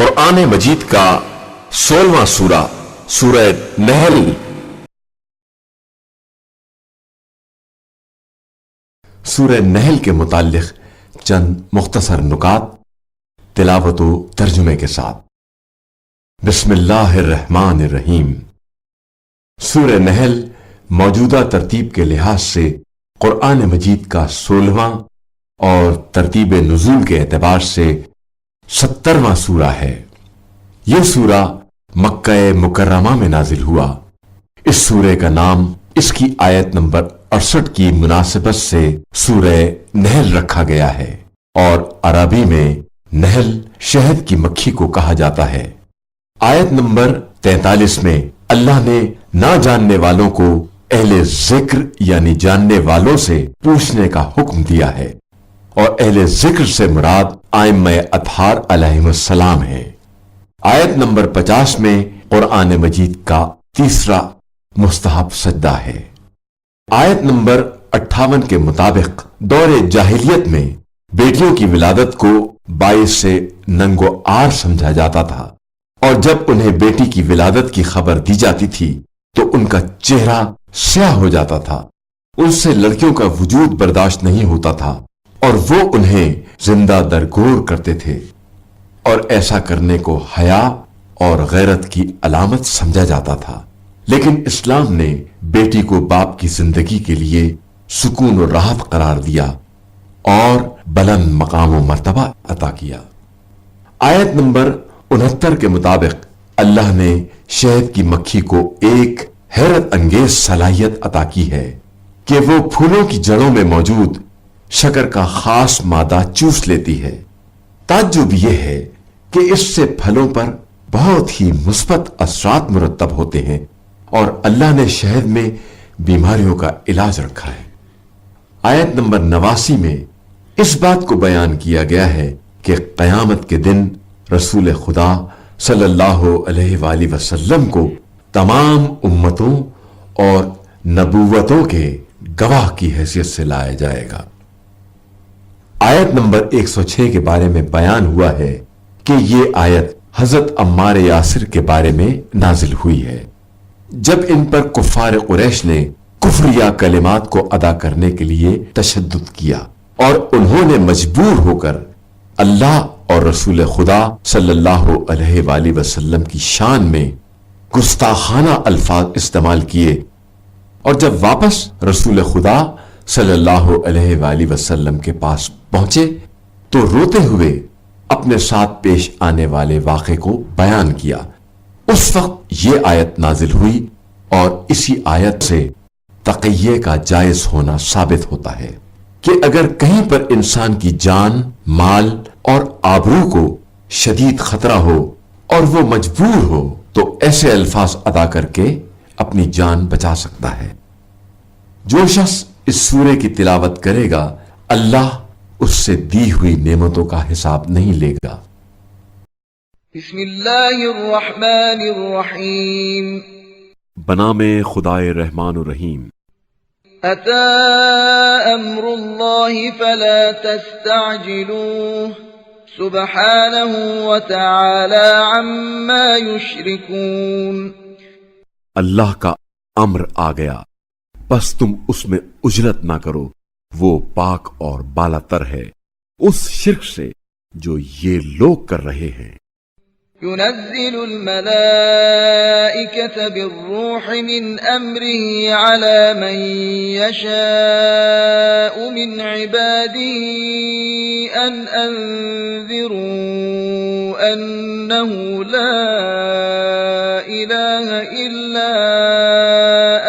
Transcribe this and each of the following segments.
قرآن مجید کا 16واں سورہ سورہ نحل۔ سورہ نحل کے متعلق چند مختصر نکات تلاوت و ترجمے کے ساتھ۔ بسم اللہ الرحمن الرحیم۔ سورہ نحل موجودہ ترتیب کے لحاظ سے قرآن مجید کا 16واں اور ترتیب نزول کے اعتبار سے 70واں سورہ ہے۔ یہ سورہ مکہ مکرمہ میں نازل ہوا۔ اس سورہ کا نام اس کی آیت نمبر 68 کی مناسبت سے سورہ نحل رکھا گیا ہے، اور عربی میں نحل شہد کی مکھی کو کہا جاتا ہے۔ آیت نمبر 43 میں اللہ نے نہ جاننے والوں کو اہل ذکر یعنی جاننے والوں سے پوچھنے کا حکم دیا ہے، اور اہل ذکر سے مراد ائمہ اطہار علیہم السلام ہے۔ آیت نمبر 50 میں قرآن مجید کا تیسرا مستحب سجدہ ہے۔ آیت نمبر 58 کے مطابق دور جاہلیت میں بیٹیوں کی ولادت کو باعث سے ننگ و عار سمجھا جاتا تھا، اور جب انہیں بیٹی کی ولادت کی خبر دی جاتی تھی تو ان کا چہرہ سیاہ ہو جاتا تھا۔ ان سے لڑکیوں کا وجود برداشت نہیں ہوتا تھا، اور وہ انہیں زندہ درگور کرتے تھے، اور ایسا کرنے کو حیا اور غیرت کی علامت سمجھا جاتا تھا۔ لیکن اسلام نے بیٹی کو باپ کی زندگی کے لیے سکون و راحت قرار دیا اور بلند مقام و مرتبہ عطا کیا۔ آیت نمبر 69 کے مطابق اللہ نے شہد کی مکھی کو ایک حیرت انگیز صلاحیت عطا کی ہے کہ وہ پھولوں کی جڑوں میں موجود شکر کا خاص مادہ چوس لیتی ہے۔ تعجب یہ ہے کہ اس سے پھلوں پر بہت ہی مثبت اثرات مرتب ہوتے ہیں، اور اللہ نے شہد میں بیماریوں کا علاج رکھا ہے۔ آیت نمبر 89 میں اس بات کو بیان کیا گیا ہے کہ قیامت کے دن رسول خدا صلی اللہ علیہ وآلہ وسلم کو تمام امتوں اور نبوتوں کے گواہ کی حیثیت سے لایا جائے گا۔ آیت نمبر 106 کے بارے میں بیان ہوا ہے کہ یہ آیت حضرت عمار یاسر کے بارے میں نازل ہوئی ہے، جب ان پر کفار قریش نے کفریہ کلمات کو ادا کرنے کے لیے تشدد کیا، اور انہوں نے مجبور ہو کر اللہ اور رسول خدا صلی اللہ علیہ وآلہ وسلم کی شان میں گستاخانہ الفاظ استعمال کیے، اور جب واپس رسول خدا صلی اللہ علیہ وآلہ وسلم کے پاس پہنچے تو روتے ہوئے اپنے ساتھ پیش آنے والے واقعے کو بیان کیا۔ اس وقت یہ آیت نازل ہوئی، اور اسی آیت سے تقیے کا جائز ہونا ثابت ہوتا ہے کہ اگر کہیں پر انسان کی جان، مال اور آبرو کو شدید خطرہ ہو اور وہ مجبور ہو تو ایسے الفاظ ادا کر کے اپنی جان بچا سکتا ہے۔ جو شخص اس سورے کی تلاوت کرے گا اللہ اس سے دی ہوئی نعمتوں کا حساب نہیں لے گا۔ بسم اللہ الرحمن الرحیم۔ بنام خدائے رحمان الرحیم۔ اتی امر اللہ فلا تستعجلوه سبحانہ وتعالی عما یشرکون۔ اللہ کا امر آ گیا، بس تم اس میں اجلت نہ کرو، وہ پاک اور بالا تر ہے اس شرک سے جو یہ لوگ کر رہے ہیں۔ ينزل الملائكة بالروح من أمره على من يشاء من عباده أن أنذروا أنه لا إله إلا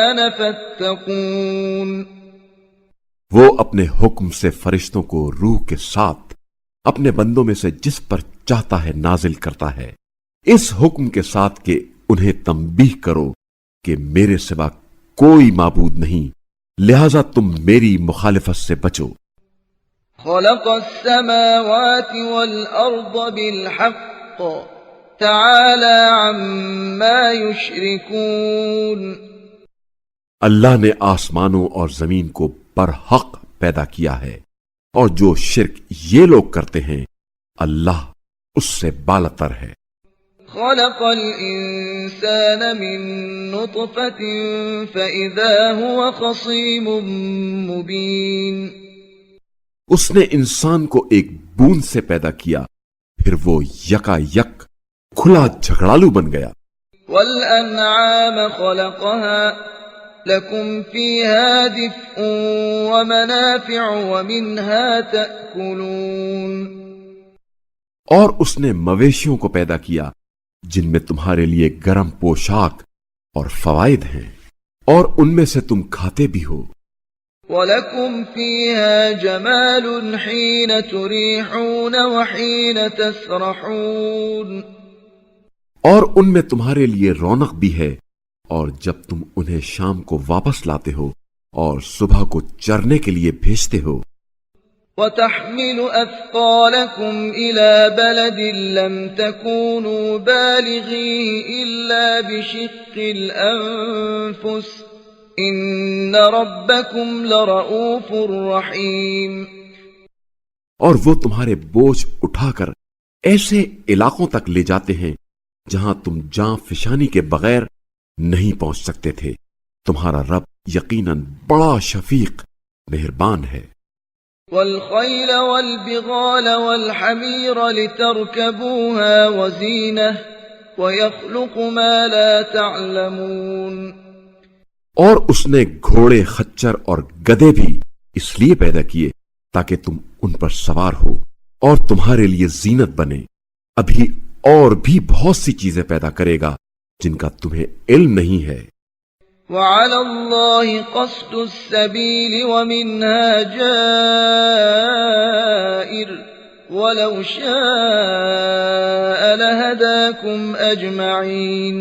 أنا فاتقون۔ وہ اپنے حکم سے فرشتوں کو روح کے ساتھ اپنے بندوں میں سے جس پر چاہتا ہے نازل کرتا ہے، اس حکم کے ساتھ کہ انہیں تنبیہ کرو کہ میرے سوا کوئی معبود نہیں، لہذا تم میری مخالفت سے بچو۔ خلق السماوات والأرض بالحق تعالى عما يشركون۔ اللہ نے آسمانوں اور زمین کو برحق پیدا کیا ہے، اور جو شرک یہ لوگ کرتے ہیں اللہ اس سے بالاتر ہے۔ خلق الإنسان من نطفة فإذا هو خصيم مبين اس نے انسان کو ایک بوند سے پیدا کیا، پھر وہ یکا یک کھلا جھگڑالو بن گیا۔ والأنعام خلقها لكم فيها دفء ومنافع ومنها تأكلون اور اس نے مویشیوں کو پیدا کیا جن میں تمہارے لیے گرم پوشاک اور فوائد ہیں، اور ان میں سے تم کھاتے بھی ہو۔ وَلَكُمْ فِيهَا جَمَالٌ حِينَ تُرِيحُونَ وَحِينَ تَسْرَحُونَ اور ان میں تمہارے لیے رونق بھی ہے، اور جب تم انہیں شام کو واپس لاتے ہو اور صبح کو چرنے کے لیے بھیجتے ہو۔ وَتَحْمِلُ أَثْقَالَكُمْ إِلَى بَلَدٍ لَّمْ تَكُونُوا بَالِغِيهِ إِلَّا بِشِقِّ الْأَنفُسِ إِنَّ رَبَّكُمْ لَرَءُوفٌ رَحِيمٌ اور وہ تمہارے بوجھ اٹھا کر ایسے علاقوں تک لے جاتے ہیں جہاں تم جاں فشانی کے بغیر نہیں پہنچ سکتے تھے۔ تمہارا رب یقیناً بڑا شفیق مہربان ہے۔ وَالْخَيْلَ وَالْبِغَالَ وَالْحَمِيرَ لِتَرْكَبُوهَا وَزِينَةً وَيَخْلُقُ مَا لَا تَعْلَمُونَ اور اس نے گھوڑے، خچر اور گدھے بھی اس لیے پیدا کیے تاکہ تم ان پر سوار ہو اور تمہارے لیے زینت بنے۔ ابھی اور بھی بہت سی چیزیں پیدا کرے گا جن کا تمہیں علم نہیں ہے۔ وَعَلَى اللَّهِ قَصْدُ السَّبِيلِ وَمِنْهَا جَائِرٌ وَلَوْ شَاءَ لَهَدَاكُمْ أَجْمَعِينَ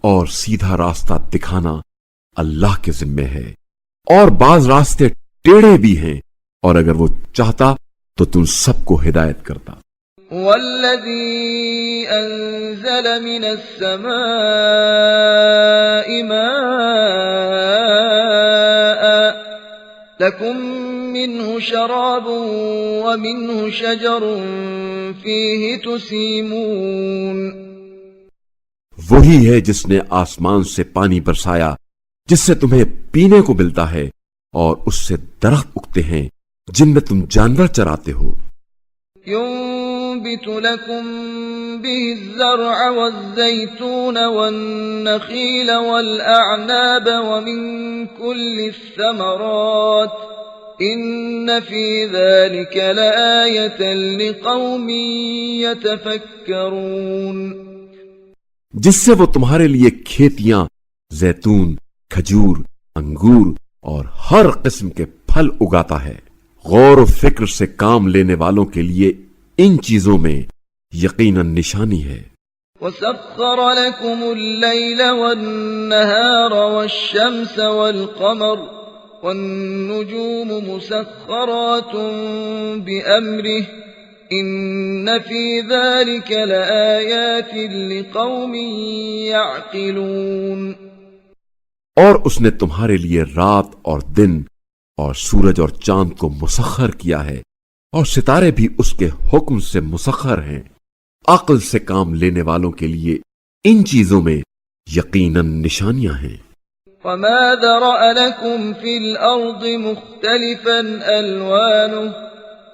اور سیدھا راستہ دکھانا اللہ کے ذمے ہے، اور بعض راستے ٹیڑھے بھی ہیں، اور اگر وہ چاہتا تو تم سب کو ہدایت کرتا۔ وَالَّذِي أَنزَلَ مِنَ السَّمَاءِ مَاءً لَكُم مِّنْهُ شَرَابٌ وَمِنْهُ شَجَرٌ فِيهِ تُسِيمُونَ وہی ہے جس نے آسمان سے پانی برسایا جس سے تمہیں پینے کو ملتا ہے، اور اس سے درخت اگتے ہیں جن میں تم جانور چراتے ہو۔ ينبت لكم به الزرع والزيتون والنخيل والأعناب ومن كل الثمرات إن في ذلك لآية لقوم يتفكرون جس سے وہ تمہارے لیے کھیتیاں، زیتون، کھجور، انگور اور ہر قسم کے پھل اگاتا ہے۔ غور و فکر سے کام لینے والوں کے لیے ان چیزوں میں یقیناً نشانی ہے۔ وَسَخَّرَ لَكُمُ اللَّيْلَ وَالنَّهَارَ وَالشَّمْسَ وَالْقَمَرَ وَالنُّجُومُ مُسَخَّرَاتٌ بِأَمْرِهِ إِنَّ فِي ذَلِكَ لَآيَاتٍ لِقَوْمٍ يَعْقِلُونَ اور اس نے تمہارے لیے رات اور دن اور سورج اور چاند کو مسخر کیا ہے، اور ستارے بھی اس کے حکم سے مسخر ہیں۔ عقل سے کام لینے والوں کے لیے ان چیزوں میں یقیناً نشانیاں ہیں۔ وَمَا ذَرَأَ لَكُمْ فِي الْأَرْضِ مُخْتَلِفًا أَلْوَانُهُ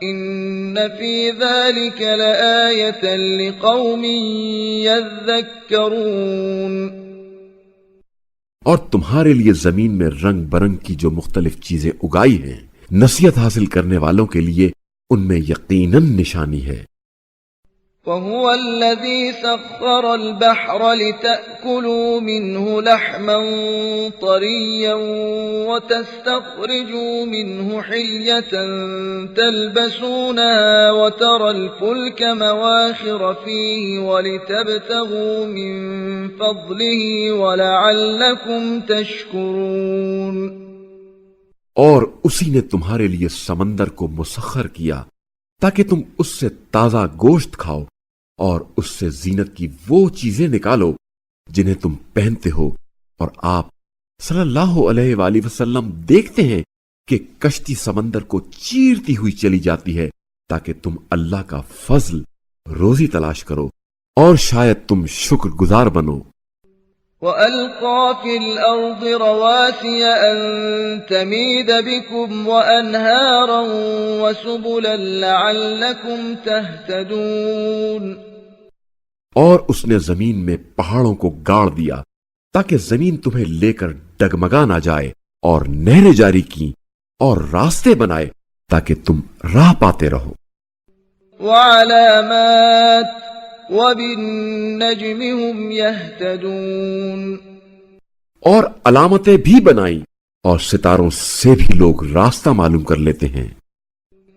إِنَّ فِي ذَلِكَ لَآيَةً لِقَوْمٍ يَذَّكَّرُونَ اور تمہارے لیے زمین میں رنگ برنگ کی جو مختلف چیزیں اگائی ہیں، نصیحت حاصل کرنے والوں کے لیے ان میں یقیناً نشانی ہے۔ وَهُوَ الَّذِي سَخَّرَ الْبَحْرَ لِتَأْكُلُوا مِنْهُ لَحْمًا طَرِيًّا وَتَسْتَخْرِجُوا مِنْهُ حِلْيَةً تَلْبَسُونَهَا وَتَرَى الْفُلْكَ مَوَاخِرَ فِيهِ وَلِتَبْتَغُوا مِنْ فَضْلِهِ وَلَعَلَّكُمْ تَشْكُرُونَ اور اسی نے تمہارے لیے سمندر کو مسخر کیا تاکہ تم اس سے تازہ گوشت کھاؤ اور اس سے زینت کی وہ چیزیں نکالو جنہیں تم پہنتے ہو، اور آپ صلی اللہ علیہ وآلہ وسلم دیکھتے ہیں کہ کشتی سمندر کو چیرتی ہوئی چلی جاتی ہے تاکہ تم اللہ کا فضل روزی تلاش کرو اور شاید تم شکر گزار بنو۔ وألقى في الأرض رواسي أن تميد بكم وأنهارا وسبلا لعلكم تهتدون، اور اس نے زمین میں پہاڑوں کو گاڑ دیا تاکہ زمین تمہیں لے کر ڈگمگا نہ جائے، اور نہریں جاری کی اور راستے بنائے تاکہ تم راہ پاتے رہو۔ وعلامات وبالنجم هم يهتدون، اور علامتیں بھی بنائی اور ستاروں سے بھی لوگ راستہ معلوم کر لیتے ہیں۔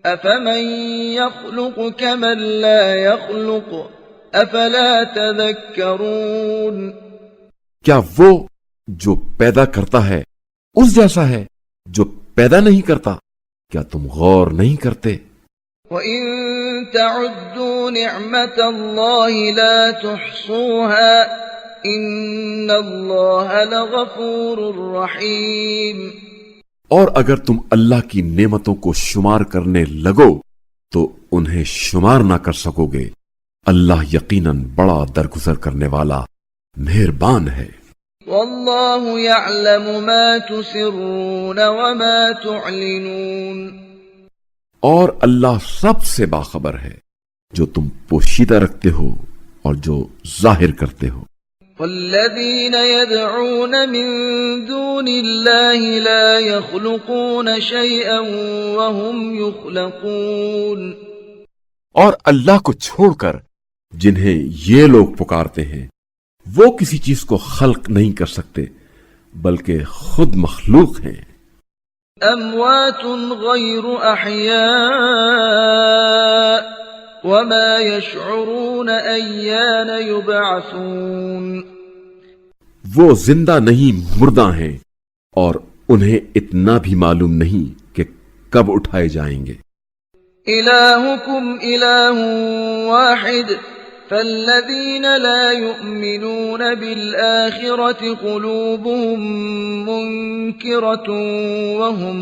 أفمن يخلق كمن لا يخلق أفلا تذكرون، کیا وہ جو پیدا کرتا ہے اس جیسا ہے جو پیدا نہیں کرتا؟ کیا تم غور نہیں کرتے؟ وَإِن تَعُدُّوا نِعْمَةَ اللَّهِ لَا تُحْصُوهَا إِنَّ اللَّهَ لَغَفُورٌ رَّحِيمٌ، اور اگر تم اللہ کی نعمتوں کو شمار کرنے لگو تو انہیں شمار نہ کر سکو گے۔ اللہ یقیناً بڑا درگزر کرنے والا مہربان ہے۔ وَاللَّهُ يَعْلَمُ مَا تُسِرُّونَ وَمَا تُعْلِنُونَ، اور اللہ سب سے باخبر ہے جو تم پوشیدہ رکھتے ہو اور جو ظاہر کرتے ہو۔ وَالَّذِينَ يَدْعُونَ مِن دُونِ اللَّهِ لَا يَخْلُقُونَ شَيْئًا وَهُمْ يُخْلَقُونَ، اور اللہ کو چھوڑ کر جنہیں یہ لوگ پکارتے ہیں وہ کسی چیز کو خلق نہیں کر سکتے بلکہ خود مخلوق ہیں۔ أَمْوَاتٌ غَيْرُ أَحْيَاءٍ وَمَا يَشْعُرُونَ أَيَّانَ يُبْعَثُونَ، وہ زندہ نہیں مردہ ہیں اور انہیں اتنا بھی معلوم نہیں کہ کب اٹھائے جائیں گے۔ إِلَٰهُكُمْ إِلَٰهٌ وَاحِدٌ فَالَّذِينَ لَا يُؤْمِنُونَ بِالْآخِرَةِ قُلُوبُهُم مُّنكِرَةٌ وَهُم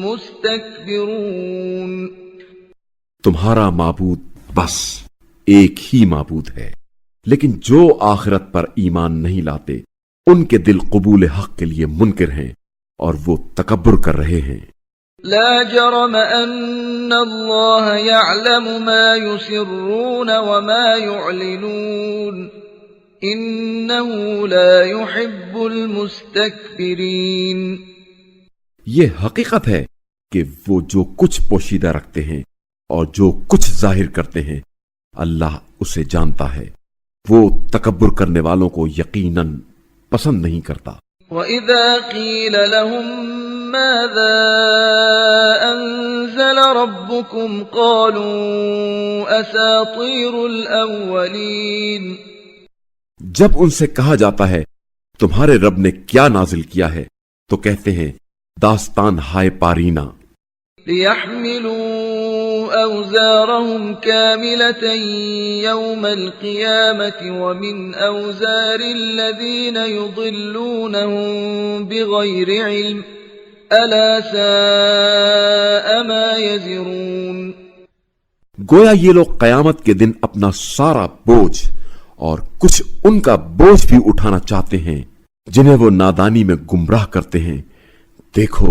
مُسْتَكْبِرُونَ، تمہارا معبود بس ایک ہی معبود ہے، لیکن جو آخرت پر ایمان نہیں لاتے ان کے دل قبول حق کے لیے منکر ہیں اور وہ تکبر کر رہے ہیں۔ لا جرم أن الله يعلم ما يسرون وما يعلنون إنه لا يحب المستكبرين، یہ حقیقت ہے کہ وہ جو کچھ پوشیدہ رکھتے ہیں اور جو کچھ ظاہر کرتے ہیں اللہ اسے جانتا ہے، وہ تکبر کرنے والوں کو یقیناً پسند نہیں کرتا۔ وَإِذَا قِيلَ لَهُم مَّاذَا أَنزَلَ رَبُّكُمْ قَالُوا أَسَاطِيرُ الْأَوَّلِينَ، جب ان سے کہا جاتا ہے تمہارے رب نے کیا نازل کیا ہے تو کہتے ہیں داستان ہائے پارینہ۔ لِيَحْمِلُوا أَوْزَارَهُمْ كَامِلَةً يَوْمَ الْقِيَامَةِ وَمِنْ أَوْزَارِ الَّذِينَ يُضِلُّونَهُم بِغَيْرِ عِلْمٍ أَلَا سَاءَ مَا يَزِرُونَ، گویا یہ لوگ قیامت کے دن اپنا سارا بوجھ اور کچھ ان کا بوجھ بھی اٹھانا چاہتے ہیں جنہیں وہ نادانی میں گمراہ کرتے ہیں۔ دیکھو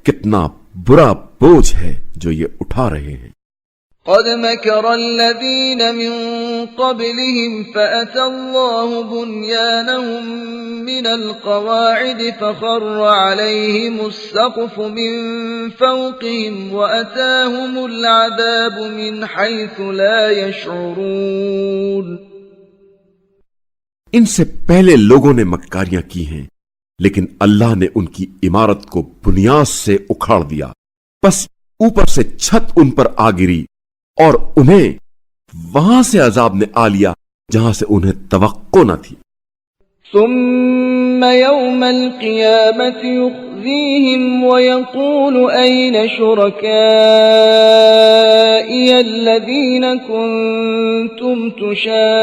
کتنا برا بوجھ ہے جو یہ اٹھا رہے ہیں۔ قد مكر الذين من قبلهم فأتى الله بنيانهم من القواعد فخر عليهم السقف من فوقهم وأتاهم العذاب من حيث لا يشعرون، ان سے پہلے لوگوں نے مکاریاں کی ہیں لیکن اللہ نے ان کی عمارت کو بنیاد سے اکھاڑ دیا، پس اوپر سے چھت ان پر آ گری اور انہیں وہاں سے عذاب نے آ لیا جہاں سے انہیں توقع نہ تھی۔ ثم يوم القيامة يخزيهم ويقول أين شركائي الذين كنتم تشاقون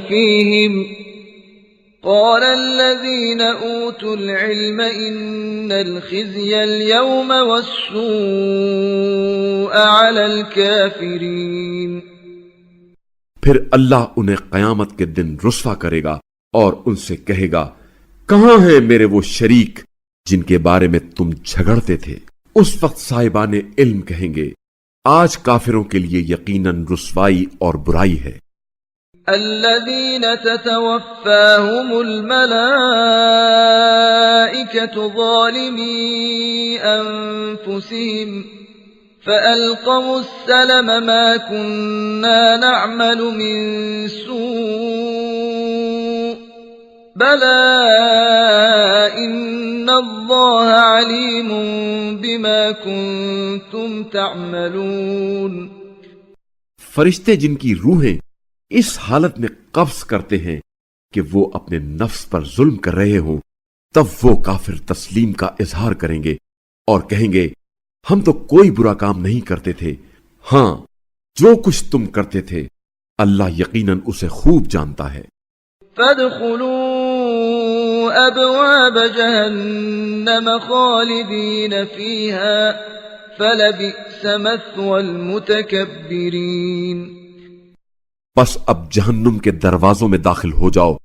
فيهم قال الذين أوتوا العلم إن الخزي اليوم والسوء على الكافرين. پھر اللہ انہیں قیامت کے دن رسوا کرے گا اور ان سے کہے گا، کہاں ہیں میرے وہ شریک جن کے بارے میں تم جھگڑتے تھے؟ اس وقت صاحبان علم کہیں گے، آج کافروں کے لیے یقیناً رسوائی اور برائی ہے۔ الذين تتوفاهم الملائكة ظالمي أنفسهم فألقوا السلم ما كنا نعمل من سوء بلى إن الله عليم بما كنتم تعملون. فرشتے جن کی روحیں اس حالت میں قبض کرتے ہیں کہ وہ اپنے نفس پر ظلم کر رہے ہوں، تب وہ کافر تسلیم کا اظہار کریں گے اور کہیں گے، ہم تو کوئی برا کام نہیں کرتے تھے، ہاں جو کچھ تم کرتے تھے اللہ یقیناً اسے خوب جانتا ہے۔ فادخلوا ابواب جہنم خالدین فیہا فلبئس مثوى المتکبرین. بس اب جہنم کے دروازوں میں داخل ہو جاؤ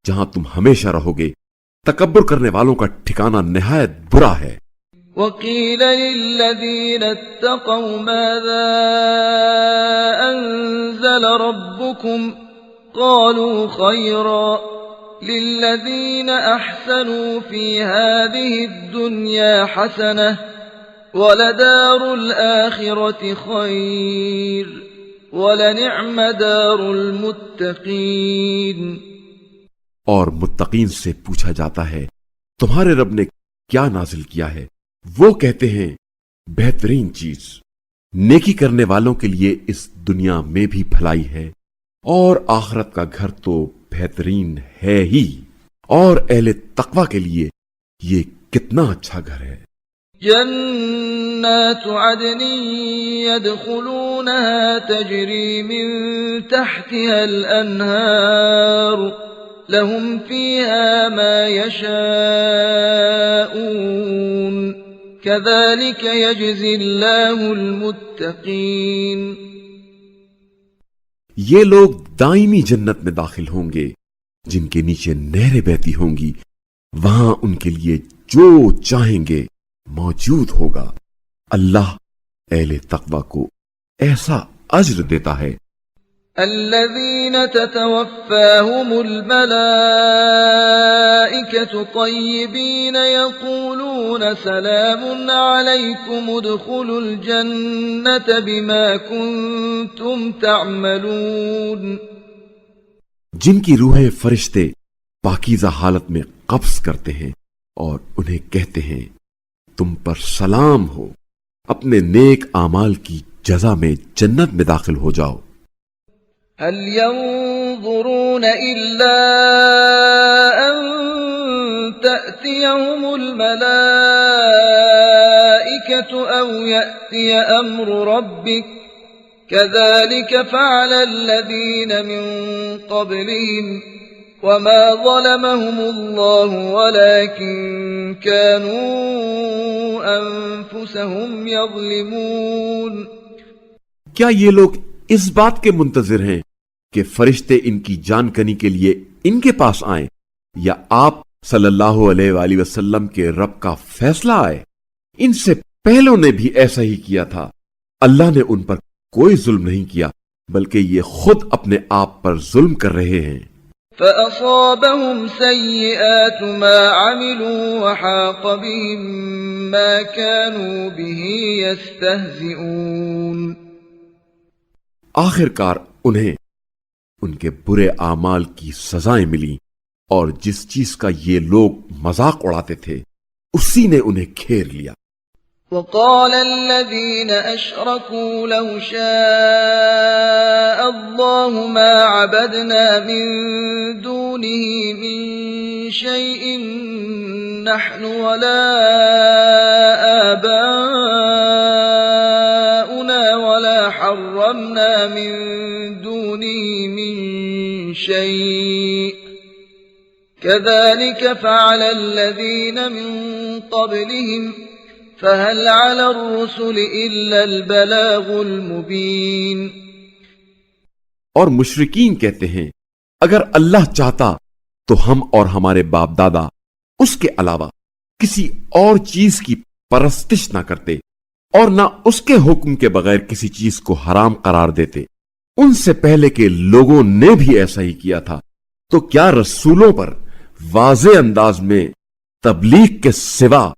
جہاں تم ہمیشہ رہو گے، تکبر کرنے والوں کا ٹھکانہ نہایت برا ہے۔ وقیل للذین اتقوا ماذا انزل ربکم قالوا خیرا للذین احسنوا فی هذه الدنیا حسنہ ولدار الآخرة خیر وَلَنِعْمَ دَارُ الْمُتَّقِينَ. اور متقین سے پوچھا جاتا ہے، تمہارے رب نے کیا نازل کیا ہے؟ وہ کہتے ہیں، بہترین چیز، نیکی کرنے والوں کے لیے اس دنیا میں بھی بھلائی ہے اور آخرت کا گھر تو بہترین ہے ہی، اور اہل تقوی کے لیے یہ کتنا اچھا گھر ہے۔ جنات عدن يدخلونها تجري من تحتها الأنهار لهم فيها ما يشاءون كذلك يجزي الله المتقين. یہ لوگ دائمی جنت میں داخل ہوں گے جن کے نیچے نہریں بہتی ہوں گی، وہاں ان کے لیے جو چاہیں گے موجود ہوگا۔ اللہ اہل تقوی کو ایسا اجر دیتا ہے۔ الذين تتوفاهم الملائكة طيبين يقولون سلام عليكم ادخلوا الجنة بما كنتم تعملون. جن کی روحیں فرشتے پاکیزہ حالت میں قبض کرتے ہیں اور انہیں کہتے ہیں، تم پر سلام ہو، اپنے نیک اعمال کی جزا میں جنت میں داخل ہو جاؤ۔ هل ينظرون إلا أن تأتيهم الملائكة أو يأتي أمر ربك كذلك فعل الذين من قبلهم وما ظلمهم الله ولكن كانوا أنفسهم يظلمون. کیا یہ لوگ اس بات کے منتظر ہیں کہ فرشتے ان کی جان کنی کے لیے ان کے پاس آئیں، یا آپ صلی اللہ علیہ وآلہ وسلم کے رب کا فیصلہ آئے؟ ان سے پہلوں نے بھی ایسا ہی کیا تھا۔ اللہ نے ان پر کوئی ظلم نہیں کیا، بلکہ یہ خود اپنے آپ پر ظلم کر رہے ہیں۔ فأصابهم سيئات ما عملوا وحاق بهم ما كانوا به يستهزئون. آخر کار انہیں ان کے برے اعمال کی سزائیں ملی، اور جس چیز کا یہ لوگ مذاق اڑاتے تھے اسی نے انہیں گھیر لیا۔ وقال الذين أشركوا لو شاء الله ما عبدنا من دونه من شيء نحن ولا آباؤنا ولا حرمنا من دونه من شيء كذلك فعل الذين من قبلهم فهل على الرسل إلا البلاغ المبين۔ اور مشرکین کہتے ہیں اگر اللہ چاہتا تو ہم اور ہمارے باپ دادا اس کے علاوہ کسی اور چیز کی پرستش نہ کرتے اور نہ اس کے حکم کے بغیر کسی چیز کو حرام قرار دیتے۔ ان سے پہلے کے لوگوں نے بھی ایسا ہی کیا تھا، تو کیا رسولوں پر واضح انداز میں تبلیغ کے سوا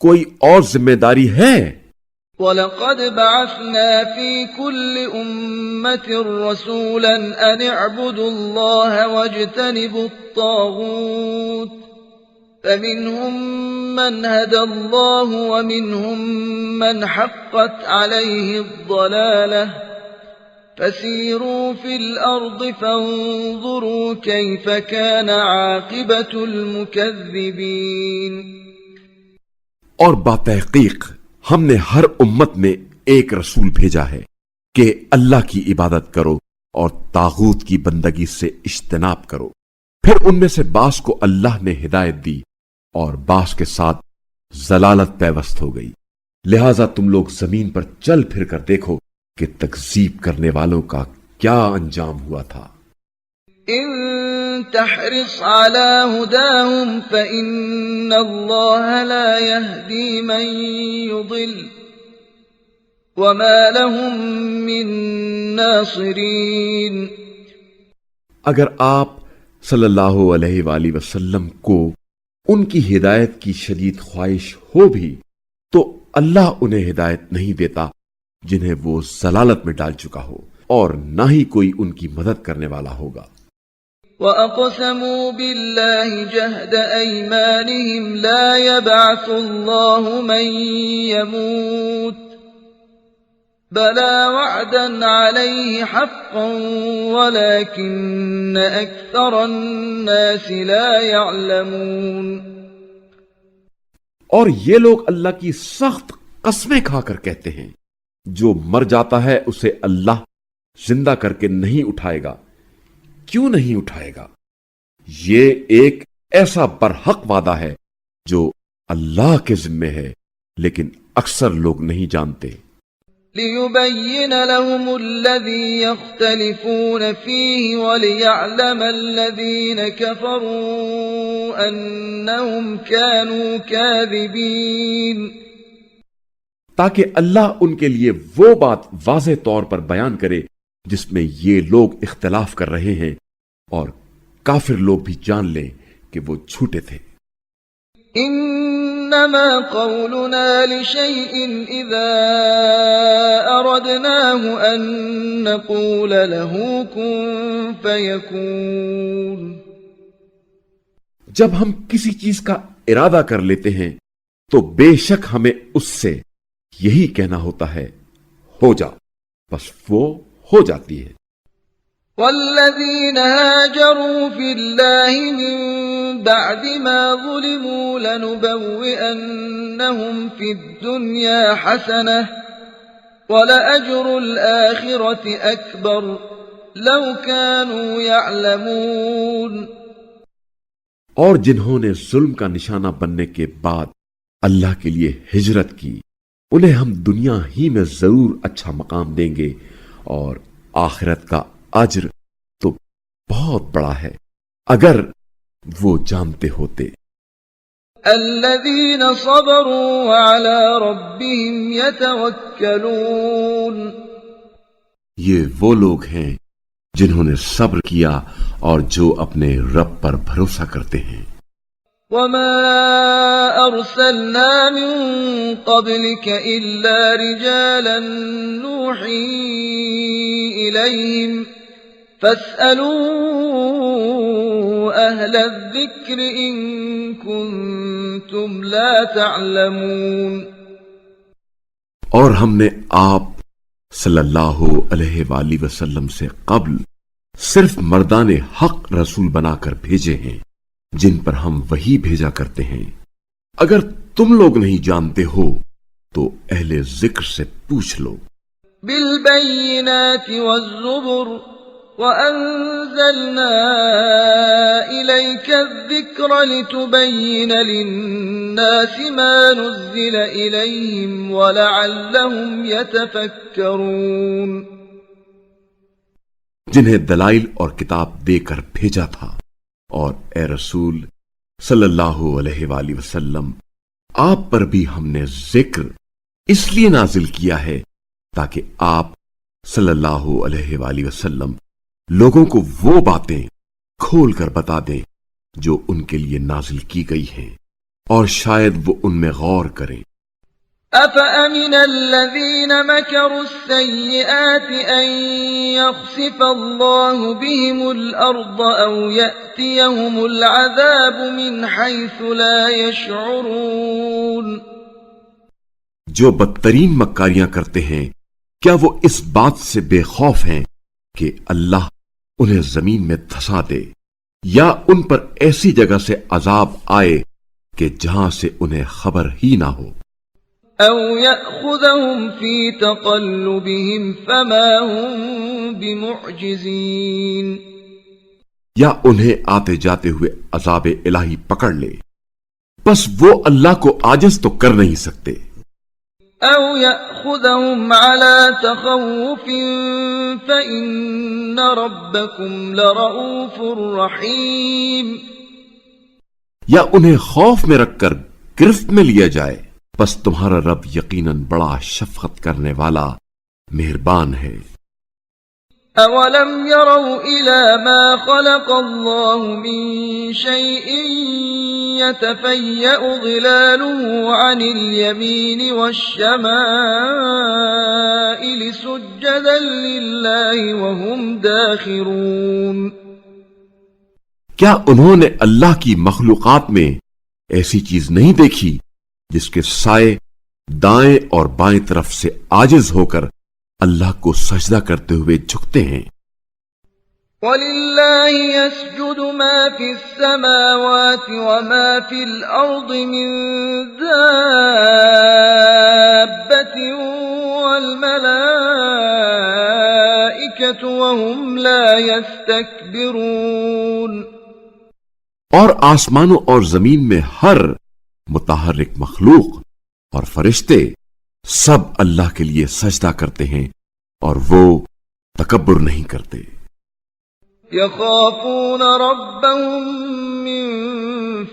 کوئی اور ذمہ داری ہے؟ وَلَقَدْ بَعَثْنَا فِي كُلِّ أُمَّةٍ رَسُولًا أَنِ اعْبُدُوا اللَّهَ وَاجْتَنِبُوا الطَّاغُوتَ فَمِنْهُمْ مَنْ هَدَى اللَّهُ وَمِنْهُمْ مَنْ حَقَّتْ عَلَيْهِ الضَّلَالَةُ فَسِيرُوا فِي الْأَرْضِ فَانظُرُوا كَيْفَ كَانَ عَاقِبَةُ الْمُكَذِّبِينَ۔ اور باتحقیق ہم نے ہر امت میں ایک رسول بھیجا ہے کہ اللہ کی عبادت کرو اور طاغوت کی بندگی سے اجتناب کرو۔ پھر ان میں سے بعض کو اللہ نے ہدایت دی اور بعض کے ساتھ ضلالت پیوست ہو گئی، لہذا تم لوگ زمین پر چل پھر کر دیکھو کہ تکذیب کرنے والوں کا کیا انجام ہوا تھا۔ إن تحرص على هداهم فإن الله لا يهدي من يضل وما لهم من ناصرين۔ اگر آپ صلی اللہ علیہ وآلہ وسلم کو ان کی ہدایت کی شدید خواہش ہو بھی تو اللہ انہیں ہدایت نہیں دیتا جنہیں وہ ضلالت میں ڈال چکا ہو، اور نہ ہی کوئی ان کی مدد کرنے والا ہوگا۔ وَأَقْسَمُوا بِاللَّهِ جَهْدَ أَيْمَانِهِمْ لَا يَبْعَثُ اللَّهُ مَن يَمُوتُ بَلَى وَعْدًا عَلَيْهِ حَقًّا وَلَكِنَّ أَكْثَرَ النَّاسِ لَا يَعْلَمُونَ۔ اور یہ لوگ اللہ کی سخت قسمیں کھا کر کہتے ہیں جو مر جاتا ہے اسے اللہ زندہ کر کے نہیں اٹھائے گا۔ کیوں نہیں اٹھائے گا؟ یہ ایک ایسا برحق وعدہ ہے جو اللہ کے ذمے ہے، لیکن اکثر لوگ نہیں جانتے۔ لِيُبَيِّنَ لَهُمُ الَّذِي يَخْتَلِفُونَ فِيهِ وَلِيَعْلَمَ الَّذِينَ كَفَرُوا أَنَّهُمْ كَانُوا كَاذِبِينَ، تاکہ اللہ ان کے لیے وہ بات واضح طور پر بیان کرے جس میں یہ لوگ اختلاف کر رہے ہیں، اور کافر لوگ بھی جان لیں کہ وہ جھوٹے تھے۔ انما قولنا لشيء اذا اردناه ان نقول له كن فيكون۔ جب ہم کسی چیز کا ارادہ کر لیتے ہیں تو بے شک ہمیں اس سے یہی کہنا ہوتا ہے ہو جا، بس وہ ہو جاتی ہے۔ والذین هاجروا فی اللہ من بعد ما ظلموا لنبوئنہم فی الدنیا حسنة ولأجر الآخرة اکبر لو كانوا یعلمون۔ اور جنہوں نے ظلم کا نشانہ بننے کے بعد اللہ کے لیے ہجرت کی، انہیں ہم دنیا ہی میں ضرور اچھا مقام دیں گے، اور آخرت کا اجر تو بہت بڑا ہے اگر وہ جانتے ہوتے۔ الذين صبروا وعلى ربهم يتوكلون، یہ وہ لوگ ہیں جنہوں نے صبر کیا اور جو اپنے رب پر بھروسہ کرتے ہیں۔ وما أرسلنا من قبلك إلا رجالا نوحي إليهم فاسألوا أهل الذكر إن كنتم لا تعلمون۔ اور ہم نے آپ صلی اللہ علیہ وآلہ وسلم سے قبل صرف مردان حق رسول بنا کر بھیجے ہیں جن پر ہم وہی بھیجا کرتے ہیں۔ اگر تم لوگ نہیں جانتے ہو تو اہل ذکر سے پوچھ لو۔ بالبينات والزبر وَأَنزَلْنَا إِلَيْكَ الذِّكْرَ لِتُبَيِّنَ لِلنَّاسِ مَا نُزِّلَ إِلَيْهِمْ وَلَعَلَّهُمْ يَتَفَكَّرُونَ جنہیں دلائل اور کتاب دے کر بھیجا تھا، اور اے رسول صلی اللہ علیہ وآلہ وسلم، آپ پر بھی ہم نے ذکر اس لیے نازل کیا ہے تاکہ آپ صلی اللہ علیہ وآلہ وسلم لوگوں کو وہ باتیں کھول کر بتا دیں جو ان کے لیے نازل کی گئی ہیں، اور شاید وہ ان میں غور کریں۔ أَفَأَمِنَ الَّذِينَ مَكَرُوا السَّيِّئَاتِ أَن يَخْسِفَ اللَّهُ بِهِمُ الْأَرْضَ أَوْ يَأْتِيَهُمُ الْعَذَابُ مِنْ حَيْثُ لَا يَشْعُرُونَ جو بدترین مکاریاں کرتے ہیں، کیا وہ اس بات سے بے خوف ہیں کہ اللہ انہیں زمین میں دھسا دے، یا ان پر ایسی جگہ سے عذاب آئے کہ جہاں سے انہیں خبر ہی نہ ہو، أَوْ يَأْخُذَهُمْ فِي تَقَلُّبِهِمْ فَمَا هُمْ بِمُعْجِزِينَ یا انہیں آتے جاتے ہوئے عذاب الہی پکڑ لے، بس وہ اللہ کو عاجز تو کر نہیں سکتے۔ أَوْ يَأْخُذَهُمْ عَلَى تَخَوُّفٍ فَإِنَّ رَبَّكُمْ لَرَءُوفٌ رَحِيمٌ یا انہیں خوف میں رکھ کر گرفت میں لیا جائے، بس تمہارا رب یقیناً بڑا شفقت کرنے والا مہربان ہے۔ أَوَلَمْ يَرَوْا إِلَى مَا خَلَقَ اللَّهُ مِن شَيْءٍ يَتَفَيَّأُ ظِلَالُهُ عَنِ الْيَمِينِ وَالشَّمَائِلِ سُجَّدًا لِلَّهِ وَهُمْ دَاخِرُونَ کیا انہوں نے اللہ کی مخلوقات میں ایسی چیز نہیں دیکھی جس کے سائے دائیں اور بائیں طرف سے عاجز ہو کر اللہ کو سجدہ کرتے ہوئے جھکتے ہیں؟ وَلِلَّهِ يَسْجُدُ مَا فِي السَّمَاوَاتِ وَمَا فِي الْأَرْضِ مِن دَابَّةٍ وَالْمَلَائِكَةُ وَهُمْ لَا يَسْتَكْبِرُونَ اور آسمانوں اور زمین میں ہر متحرک مخلوق اور فرشتے سب اللہ کے لیے سجدہ کرتے ہیں اور وہ تکبر نہیں کرتے۔ يَخَافُونَ رَبَّهُم مِّن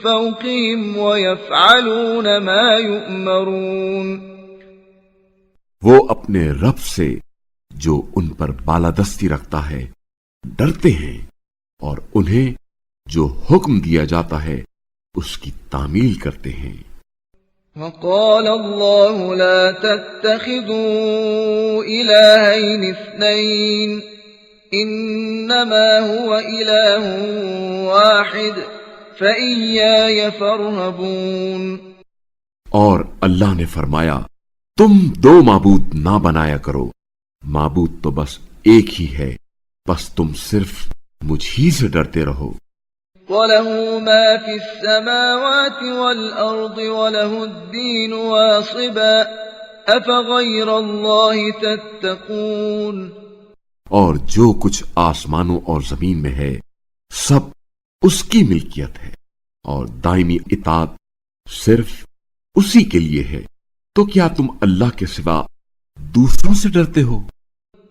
فَوْقِهِمْ وَيَفْعَلُونَ مَا يُؤْمَرُونَ وہ اپنے رب سے جو ان پر بالادستی رکھتا ہے ڈرتے ہیں، اور انہیں جو حکم دیا جاتا ہے اس کی تعمیل کرتے ہیں۔ وَقَالَ اللَّهُ لَا تَتَّخِذُوا إِلَٰهَيْنِ اثْنَيْنِ إِنَّمَا هُوَ إِلَٰهٌ وَاحِدٌ فَإِيَّايَ فَارْهَبُونِ اور اللہ نے فرمایا، تم دو معبود نہ بنایا کرو، معبود تو بس ایک ہی ہے، بس تم صرف مجھ ہی سے ڈرتے رہو۔ وَلَهُ مَا فِي السَّمَاوَاتِ وَالْأَرْضِ وَلَهُ الدِّينُ وَاصِبًا أَفَغَيْرَ اللَّهِ تَتَّقُونَ اور جو کچھ آسمانوں اور زمین میں ہے سب اس کی ملکیت ہے، اور دائمی اطاعت صرف اسی کے لیے ہے، تو کیا تم اللہ کے سوا دوسروں سے ڈرتے ہو؟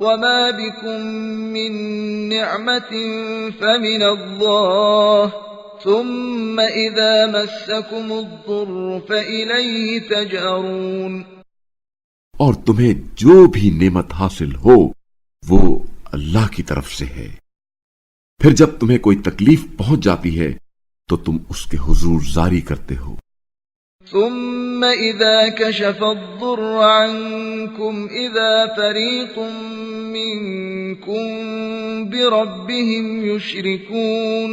وَمَا بِكُم مِّن نِّعْمَةٍ فَمِنَ اللَّهِ ثُمَّ إِذَا مَسَّكُمُ الضُّرُّ فَإِلَيْهِ تَجْأَرُونَ اور تمہیں جو بھی نعمت حاصل ہو وہ اللہ کی طرف سے ہے، پھر جب تمہیں کوئی تکلیف پہنچ جاتی ہے تو تم اس کے حضور زاری کرتے ہو۔ ثُمَّ إِذَا كَشَفَ الضُّرَّ عَنكُمْ إِذَا فَرِيقٌ مِّنكُم بِرَبِّهِمْ يُشْرِكُونَ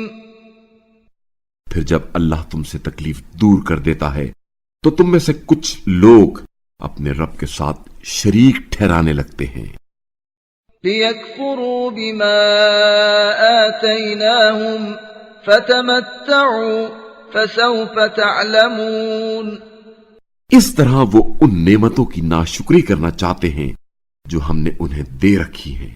پھر جب اللہ تم سے تکلیف دور کر دیتا ہے تو تم میں سے کچھ لوگ اپنے رب کے ساتھ شریک ٹھہرانے لگتے ہیں۔ لِيَكْفُرُوا بِمَا آتَيْنَاهُمْ فَتَمَتَّعُوا فَسَوْفَ تَعْلَمُونَ اس طرح وہ ان نعمتوں کی ناشکری کرنا چاہتے ہیں جو ہم نے انہیں دے رکھی ہیں،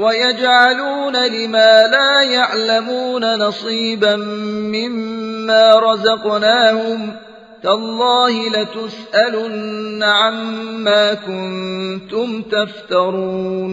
وَيَجْعَلُونَ لِمَا لَا يَعْلَمُونَ نَصِيبًا مِّمَّا رَزَقْنَاهُمْ تَاللَّهِ لَتُسْأَلُنَّ عَمَّا كُنتُمْ تَفْتَرُونَ۔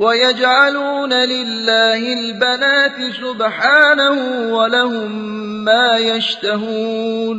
وَيَجْعَلُونَ لِلَّهِ الْبَنَاتِ سُبْحَانَهُ وَلَهُم مَّا يَشْتَهُونَ۔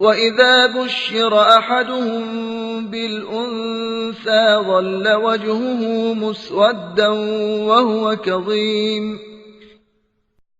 وَإِذَا بُشِّرَ أَحَدُهُم بِالْأُنثَىٰ ظَلَّ وَجْهُهُ مُسْوَدًّا وَهُوَ كَظِيمٌ۔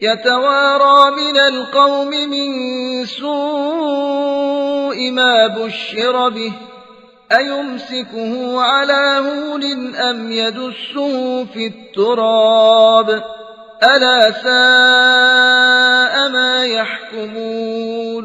يَتَوَارَىٰ مِنَ الْقَوْمِ مِن سُوءِ مَا بُشِّرَ بِهِ أَيُمْسِكُهُ عَلَىٰ هُونٍ أَمْ يَدُسُّهُ فِي التُّرَابِ أَلَا سَاءَ مَا يَحْكُمُونَ۔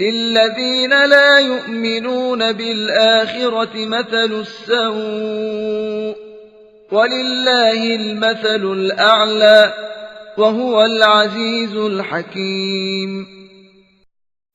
لِلَّذِينَ لَا يُؤْمِنُونَ بِالْآخِرَةِ مَثَلُ السَّوْءِ وَلِلَّهِ الْمَثَلُ الْأَعْلَى وَهُوَ الْعَزِيزُ الْحَكِيمُ۔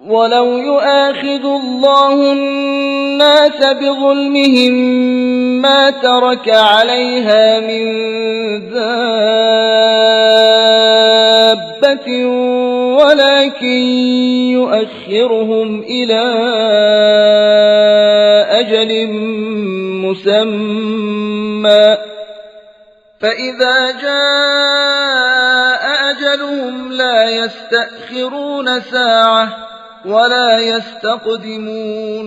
وَلَوْ يُؤَاخِذُ اللَّهُ النَّاسَ بِظُلْمِهِم مَّا تَرَكَ عَلَيْهَا مِن دَابَّةٍ وَلَكِن يُؤَخِّرُهُمْ إِلَىٰ أَجَلٍ مُّسَمًّى فَإِذَا جَاءَ أَجَلُهُمْ لَا يَسْتَأْخِرُونَ سَاعَةً وَلَا يَسْتَقْدِمُونَ۔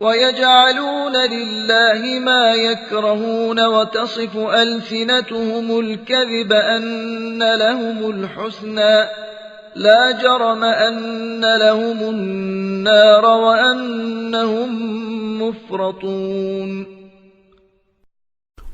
وَيَجْعَلُونَ لِلَّهِ مَا يَكْرَهُونَ وَتَصِفُ أَلْسِنَتُهُمُ الْكَذِبَ أَنَّ لَهُمُ الْحُسْنَىٰ لَا جَرَمَ أَنَّ لَهُمُ النَّارَ وَأَنَّهُم مُّفْرَطُونَ۔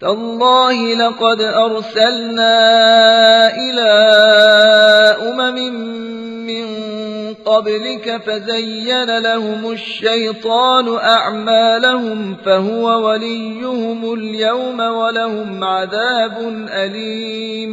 تَاللَّهِ لَقَدْ أَرْسَلْنَا إِلَىٰ أُمَمٍ مِّن قَبْلِكَ فَزَيَّنَ لَهُمُ الشَّيْطَانُ أَعْمَالَهُمْ فَهُوَ وَلِيُّهُمُ الْيَوْمَ وَلَهُمْ عَذَابٌ أَلِيمٌ۔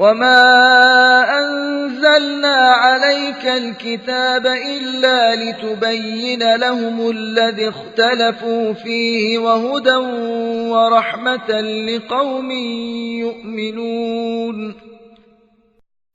وَمَا أَنزَلْنَا عَلَيْكَ الْكِتَابَ إِلَّا لِتُبَيِّنَ لَهُمُ الَّذِي اخْتَلَفُوا فِيهِ وَهُدًى وَرَحْمَةً لِقَوْمٍ يُؤْمِنُونَ۔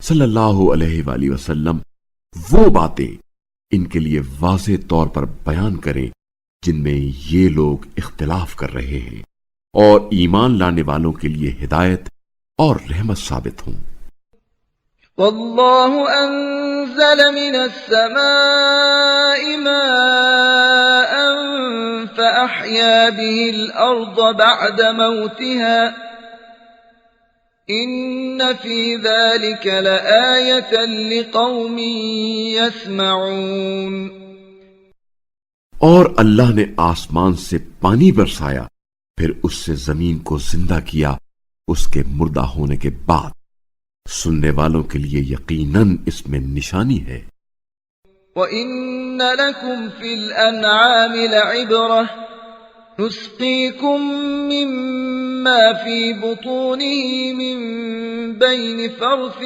صلی اللہ علیہ وآلہ وسلم وہ باتیں ان کے لیے واضح طور پر بیان کریں جن میں یہ لوگ اختلاف کر رہے ہیں، اور ایمان لانے والوں کے لیے ہدایت اور رحمت ثابت ہوں۔ والله أنزل من السماء ماء فأحيا به الأرض بعد موتها إن في ذلك لآية لقوم يسمعون۔ اور اللہ نے آسمان سے پانی برسایا، پھر اس سے زمین کو زندہ کیا اس کے مردہ ہونے کے بعد، سننے والوں کے لیے یقیناً اس میں نشانی ہے۔ وَإِنَّ لَكُمْ فِي الْأَنْعَامِ لَعِبْرَةً نُسْقِيكُم مِّمَّا فِي بُطُونِهِ مِن بَيْنِ فَرْثٍ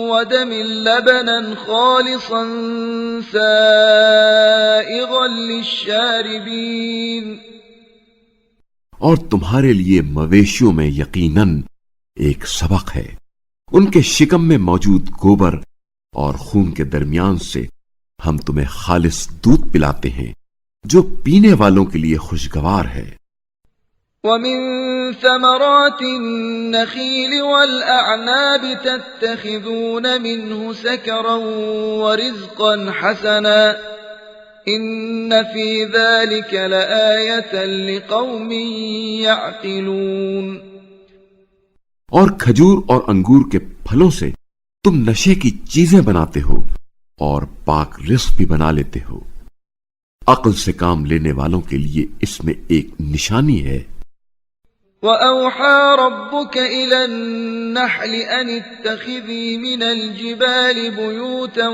وَدَمٍ لَبَنًا خَالِصًا سَائِغًا لِلشَّارِبِينَ۔ اور تمہارے لیے مویشیوں میں یقیناً ایک سبق ہے، ان کے شکم میں موجود گوبر اور خون کے درمیان سے ہم تمہیں خالص دودھ پلاتے ہیں جو پینے والوں کے لیے خوشگوار ہے۔ وَمِن ثَمَرَاتِ النَّخِيلِ وَالْأَعْنَابِ تَتَّخِذُونَ مِنْهُ سَكَرًا وَرِزْقًا حَسَنًا إِنَّ فِي ذَلِكَ لَآيَةً لِقَوْمٍ يَعْقِلُونَ۔ اور کھجور اور انگور کے پھلوں سے تم نشے کی چیزیں بناتے ہو اور پاک رزق بھی بنا لیتے ہو، عقل سے کام لینے والوں کے لیے اس میں ایک نشانی ہے۔ وَأَوْحَى رَبُّكَ إِلَى النَّحْلِ أَنِ اتَّخِذِي مِنَ الْجِبَالِ بُيُوتًا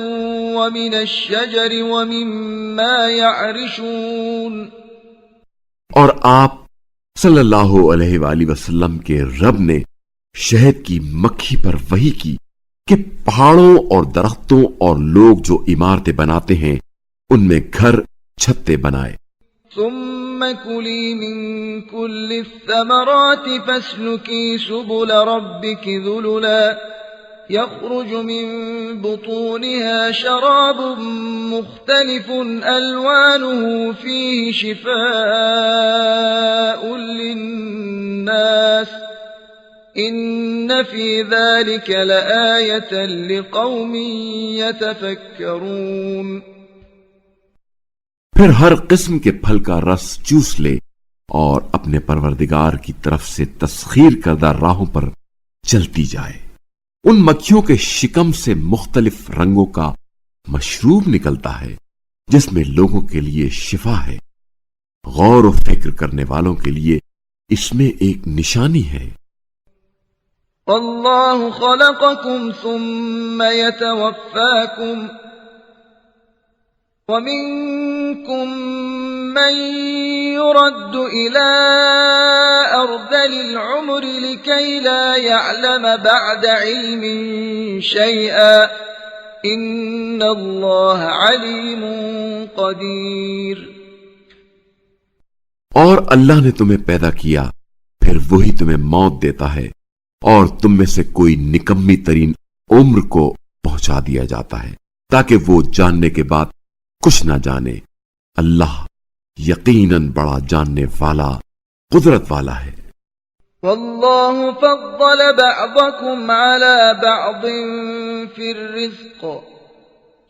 وَمِنَ الشَّجَرِ وَمِمَّا يَعْرِشُونَ۔ اور آپ صلی اللہ علیہ وآلہ وسلم کے رب نے شہد کی مکھی پر وحی کی کہ پہاڑوں اور درختوں اور لوگ جو عمارتیں بناتے ہیں ان میں گھر چھتے بنائے۔ ثم كلي من كل الثمرات فاسلكي سبل ربك ذللا يخرج من بطونها شراب مختلف ألوانه فيه شفاء للناس إن في ذلك لآية لقوم يتفكرون۔ پھر ہر قسم کے پھل کا رس چوس لے اور اپنے پروردگار کی طرف سے تسخیر کردہ راہوں پر چلتی جائے۔ ان مکھیوں کے شکم سے مختلف رنگوں کا مشروب نکلتا ہے جس میں لوگوں کے لیے شفا ہے، غور و فکر کرنے والوں کے لیے اس میں ایک نشانی ہے۔ والله خلقكم ثم يتوفاكم ومنكم من يرد إلى أرذل العمر لكي لا يعلم بعد علم شيئا إن الله عليم قدير۔ اور اللہ نے تمہیں پیدا کیا، پھر وہی تمہیں موت دیتا ہے، اور تم میں سے کوئی نکمی ترین عمر کو پہنچا دیا جاتا ہے تاکہ وہ جاننے کے بعد کچھ نہ جانے۔ اللہ یقیناً بڑا جاننے والا، قدرت والا ہے۔ والله فضل بعضكم على بعض في الرزق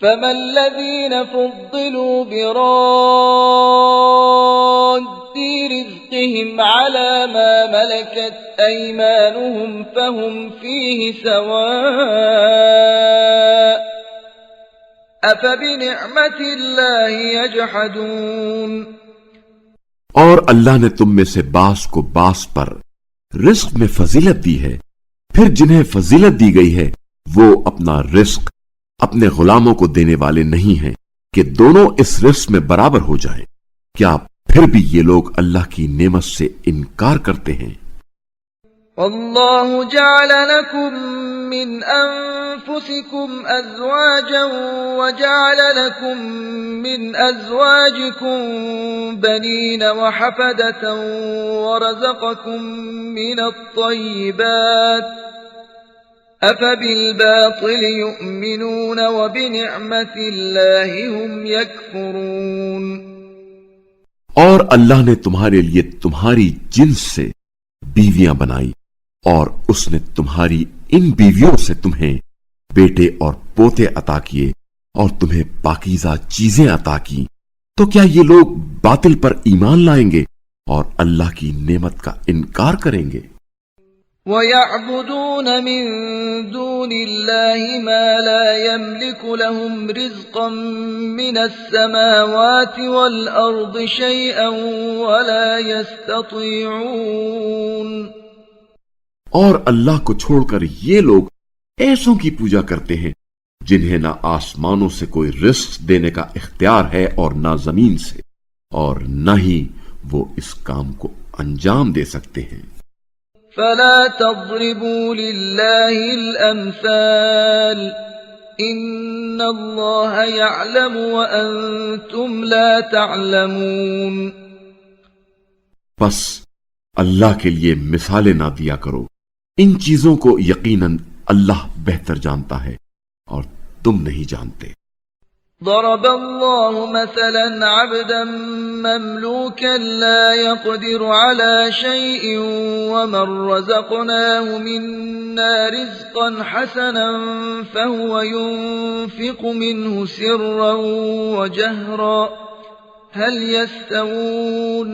فما الذين فضلوا براد رزقهم على ما ملكت أيمانهم فهم فيه سواء أفبنعمة الله يجحدون۔ اور اللہ نے تم میں سے بعض کو بعض پر رزق میں فضیلت دی ہے، پھر جنہیں فضیلت دی گئی ہے وہ اپنا رزق اپنے غلاموں کو دینے والے نہیں ہیں کہ دونوں اس رزق میں برابر ہو جائیں۔ کیا پھر بھی یہ لوگ اللہ کی نعمت سے انکار کرتے ہیں؟ والله جعل لكم من أنفسكم أزواجا وجعل لكم من أزواجكم بنين وحفدة ورزقكم من الطيبات أفبالباطل يؤمنون وبنعمة الله هم يكفرون۔ اور اللہ نے تمہارے لیے تمہاری جنس سے بیویاں بنائی اور اس نے تمہاری ان بیویوں سے تمہیں بیٹے اور پوتے عطا کیے اور تمہیں پاکیزہ چیزیں عطا کی، تو کیا یہ لوگ باطل پر ایمان لائیں گے اور اللہ کی نعمت کا انکار کریں گے؟ وَيَعْبُدُونَ مِن دُونِ اللَّهِ مَا لَا يَمْلِكُ لَهُمْ رِزْقًا مِّنَ السَّمَاوَاتِ وَالْأَرْضِ شَيْئًا وَلَا يَسْتَطِيعُونَ۔ اور اللہ کو چھوڑ کر یہ لوگ ایسوں کی پوجا کرتے ہیں جنہیں نہ آسمانوں سے کوئی رزق دینے کا اختیار ہے اور نہ زمین سے، اور نہ ہی وہ اس کام کو انجام دے سکتے ہیں۔ فَلَا تَضْرِبُوا لِلَّهِ الْأَمْثَالَ إِنَّ اللَّهَ يَعْلَمُ وَأَنْتُمْ لَا تَعْلَمُونَ۔ بس اللہ کے لیے مثالیں نہ دیا کرو، ان چیزوں کو یقیناً اللہ بہتر جانتا ہے اور تم نہیں جانتے۔ ضرب الله مثلا عبدا مملوكا لا يقدر على شيء ومن رزقناه منا رزقا حسنا فهو ينفق منه سرا وجهرا هل يستوون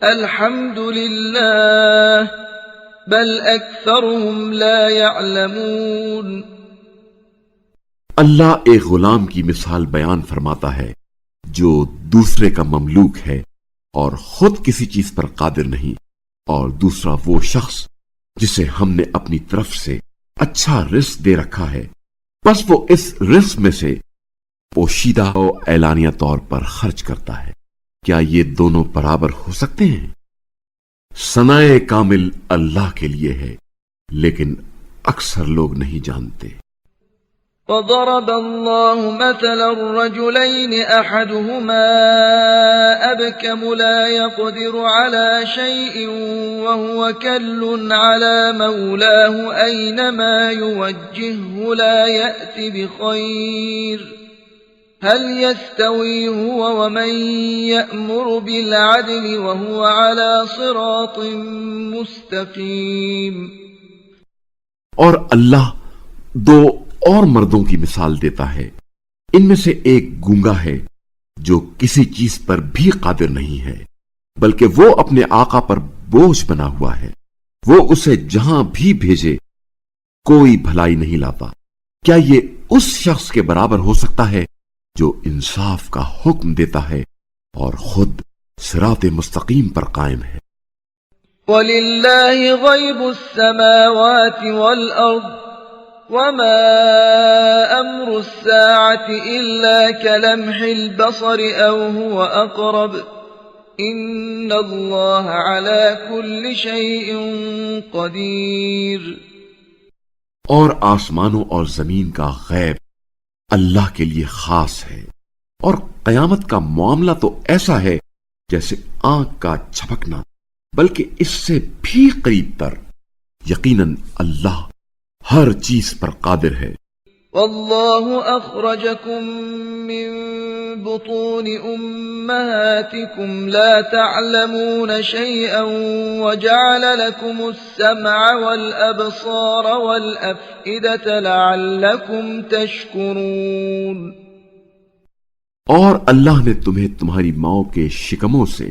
الحمد لله بل أكثرهم لا يعلمون۔ اللہ ایک غلام کی مثال بیان فرماتا ہے جو دوسرے کا مملوک ہے اور خود کسی چیز پر قادر نہیں، اور دوسرا وہ شخص جسے ہم نے اپنی طرف سے اچھا رزق دے رکھا ہے، بس وہ اس رزق میں سے پوشیدہ و اعلانیہ طور پر خرچ کرتا ہے۔ کیا یہ دونوں برابر ہو سکتے ہیں؟ ثناء کامل اللہ کے لیے ہے، لیکن اکثر لوگ نہیں جانتے۔ وضرب الله مثلا الرجلين أحدهما أبكم لا يقدر على شيء وهو كل على مولاه أينما يوجهه لا يأتي بخير هل يستوي هو ومن يأمر بالعدل وهو على صراط مستقيم۔ اور اللہ دو اور مردوں کی مثال دیتا ہے، ان میں سے ایک گونگا ہے جو کسی چیز پر بھی قادر نہیں ہے، بلکہ وہ اپنے آقا پر بوجھ بنا ہوا ہے، وہ اسے جہاں بھی بھیجے کوئی بھلائی نہیں لاتا۔ کیا یہ اس شخص کے برابر ہو سکتا ہے جو انصاف کا حکم دیتا ہے اور خود صراط مستقیم پر قائم ہے؟ وَلِلَّهِ غَيْبُ السَّمَاوَاتِ وَالْأَرْضِ وَمَا أَمْرُ السَّاعَةِ إِلَّا كَلَمْحِ الْبَصَرِ أَوْ هُوَ أَقْرَبُ إِنَّ اللَّهَ عَلَى كُلِّ شَيْءٍ قَدِيرٌ۔ اور آسمانوں اور زمین کا غیب اللہ کے لیے خاص ہے، اور قیامت کا معاملہ تو ایسا ہے جیسے آنکھ کا جھپکنا، بلکہ اس سے بھی قریب تر۔ یقیناً اللہ ہر چیز پر قادر ہے۔ واللہ اخرجکم من بطون امہاتکم لا تعلمون شیئا وجعل لکم السمع والابصار والافئدة لعلکم تشکرون۔ اور اللہ نے تمہیں تمہاری ماؤں کے شکموں سے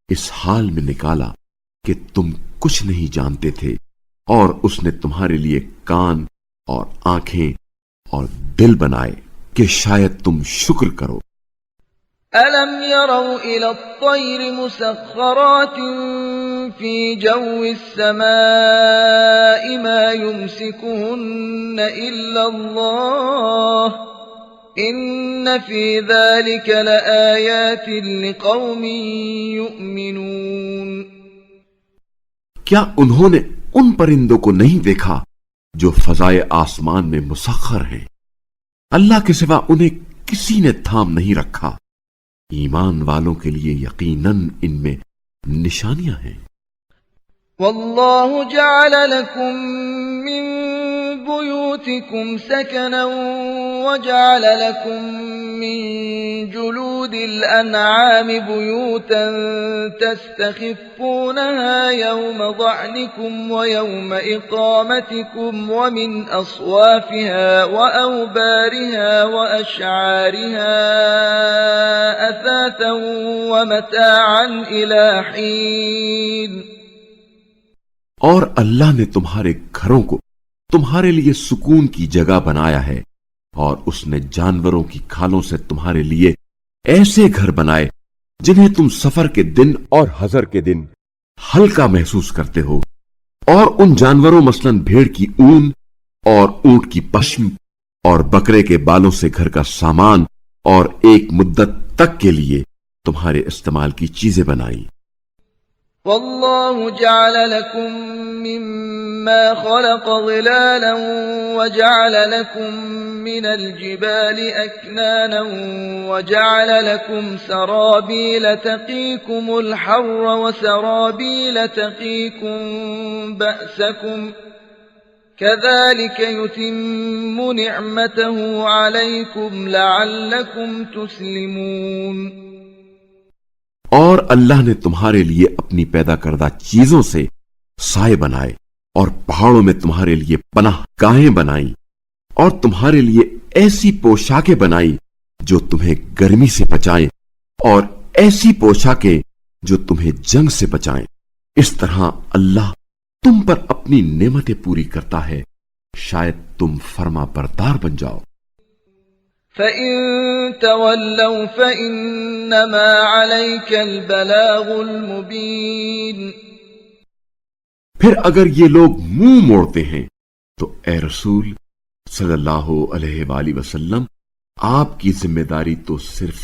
اس حال میں نکالا کہ تم کچھ نہیں جانتے تھے، اور اس نے تمہارے لیے کان اور آنکھیں اور دل بنائے کہ شاید تم شکر کرو۔ أَلَمْ يَرَوْا إِلَى الطَّيْرِ مُسَخَّرَاتٍ فِي جَوِّ السَّمَاءِ مَا يُمْسِكُهُنَّ إِلَّا اللَّهُ إِنَّ فِي ذَلِكَ لَآيَاتٍ لِقَوْمٍ يُؤْمِنُونَ۔ کیا انہوں نے ان پرندوں کو نہیں دیکھا جو فضائے آسمان میں مسخر ہیں؟ اللہ کے سوا انہیں کسی نے تھام نہیں رکھا۔ ایمان والوں کے لیے یقیناً ان میں نشانیاں ہیں۔ واللہ جعل لکم من بيوتكم سكنا وجعل لكم من جلود الأنعام بيوتا تستخفونها يوم ضعنكم ويوم إقامتكم ومن أصوافها وأوبارها وأشعارها أثاثا ومتاعا إلى حين. اور اللہ نے تمہارے گھروں کو تمہارے لیے سکون کی جگہ بنایا ہے، اور اس نے جانوروں کی کھالوں سے تمہارے لیے ایسے گھر بنائے جنہیں تم سفر کے دن اور حضر کے دن ہلکا محسوس کرتے ہو، اور ان جانوروں مثلاً بھیڑ کی اون اور اونٹ کی پشم اور بکرے کے بالوں سے گھر کا سامان اور ایک مدت تک کے لیے تمہارے استعمال کی چیزیں بنائی. والله جعل لكم مما خلق ظلالا وجعل لكم من الجبال أكنانا وجعل لكم سرابيل تقيكم الحر وسرابيل تقيكم بأسكم كذلك يتم نعمته عليكم لعلكم تسلمون. اور اللہ نے تمہارے لیے اپنی پیدا کردہ چیزوں سے سائے بنائے اور پہاڑوں میں تمہارے لیے پناہ گاہیں بنائیں اور تمہارے لیے ایسی پوشاکیں بنائی جو تمہیں گرمی سے بچائیں اور ایسی پوشاکیں جو تمہیں جنگ سے بچائیں. اس طرح اللہ تم پر اپنی نعمتیں پوری کرتا ہے، شاید تم فرما بردار بن جاؤ. فَإِن تَوَلَّوْا فَإِنَّمَا عَلَيْكَ الْبَلَاغُ الْمُبِينُ. پھر اگر یہ لوگ منہ موڑتے ہیں تو اے رسول صلی اللہ علیہ وآلہ وسلم، آپ کی ذمہ داری تو صرف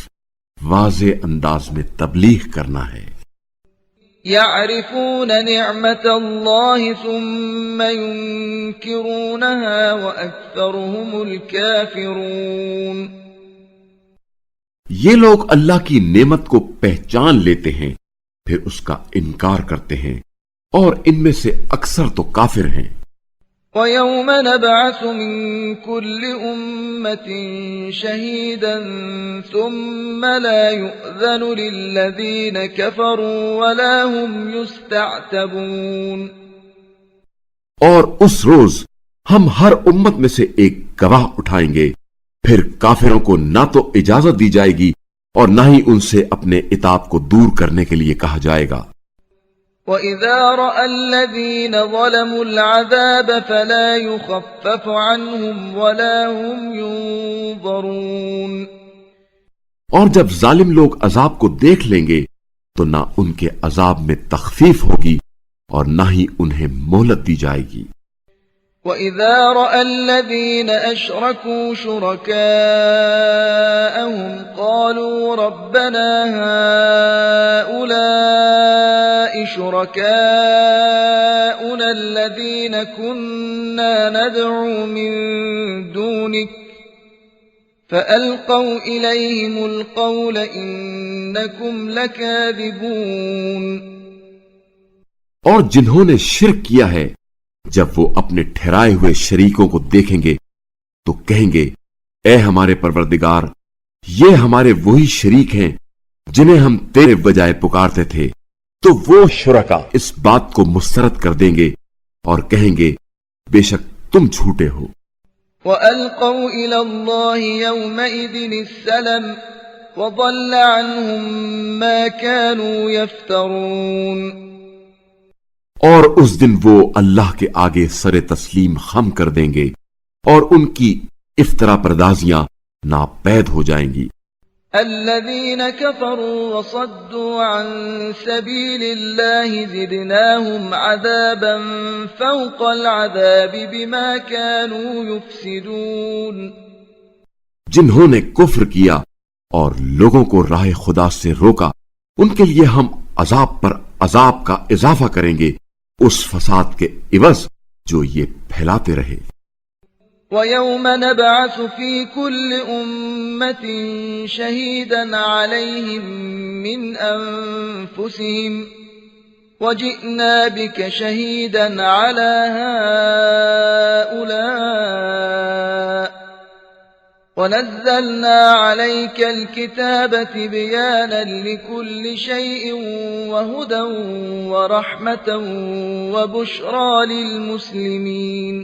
واضح انداز میں تبلیغ کرنا ہے. يَعْرِفُونَ نِعْمَةَ اللَّهِ ثُمَّ يُنْكِرُونَهَا وَأَكْثَرُهُمُ الْكَافِرُونَ. یہ لوگ اللہ کی نعمت کو پہچان لیتے ہیں پھر اس کا انکار کرتے ہیں، اور ان میں سے اکثر تو کافر ہیں. وَيَوْمَ نَبْعَثُ مِن كُلِّ أُمَّةٍ شَهِيدًا ثُمَّ لَا يُؤْذَنُ لِلَّذِينَ كَفَرُوا وَلَا هُمْ يُسْتَعْتَبُونَ. اور اس روز ہم ہر امت میں سے ایک گواہ اٹھائیں گے، پھر کافروں کو نہ تو اجازت دی جائے گی اور نہ ہی ان سے اپنے عتاب کو دور کرنے کے لیے کہا جائے گا. وَإِذَا رَأَى الَّذِينَ ظَلَمُوا الْعَذَابَ فَلَا يُخَفَّفُ عَنْهُمْ وَلَا هُمْ يُنظَرُونَ. اور جب ظالم لوگ عذاب کو دیکھ لیں گے تو نہ ان کے عذاب میں تخفیف ہوگی اور نہ ہی انہیں مہلت دی جائے گی. وَإِذَا رَأَى الَّذِينَ أَشْرَكُوا شُرَكَاءَهُمْ قَالُوا رَبَّنَا هَؤُلَاءِ شُرَكَاؤُنَا الَّذِينَ كُنَّا نَدْعُو مِن دُونِكَ فَأَلْقَوْا إِلَيْهِمُ الْقَوْلَ إِنَّكُمْ لَكَاذِبُونَ. اور جنہوں نے شرک کیا ہے جب وہ اپنے ٹھہرائے ہوئے شریکوں کو دیکھیں گے تو کہیں گے اے ہمارے پروردگار، یہ ہمارے وہی شریک ہیں جنہیں ہم تیرے بجائے پکارتے تھے. تو وہ شرکا اس بات کو مسترد کر دیں گے اور کہیں گے بے شک تم جھوٹے ہو. وَأَلْقَوْا إِلَى اللَّهِ يَوْمَئِذٍ السَّلَمَ وَضَلَّ عَنْهُمْ مَا كَانُوا يَفْتَرُونَ. اور اس دن وہ اللہ کے آگے سر تسلیم خم کر دیں گے اور ان کی افطرا پردازیاں ناپید ہو جائیں گی. الذين كفروا وصدوا عن سبيل الله زدناهم عذابا فوق العذاب بما كانوا يفسدون. جنہوں نے کفر کیا اور لوگوں کو راہ خدا سے روکا، ان کے لیے ہم عذاب پر عذاب کا اضافہ کریں گے اس فساد کے عوض جو یہ پھیلاتے رہے. وَيَوْمَ نَبْعَثُ فِي كُلِّ أُمَّةٍ شَهِيدًا عَلَيْهِمْ مِنْ أَنفُسِهِمْ وجئنا بك شهيدا على هؤلاء ونزلنا عليك الكتاب تبيانا لكل شيء وهدى ورحمة وبشرى للمسلمين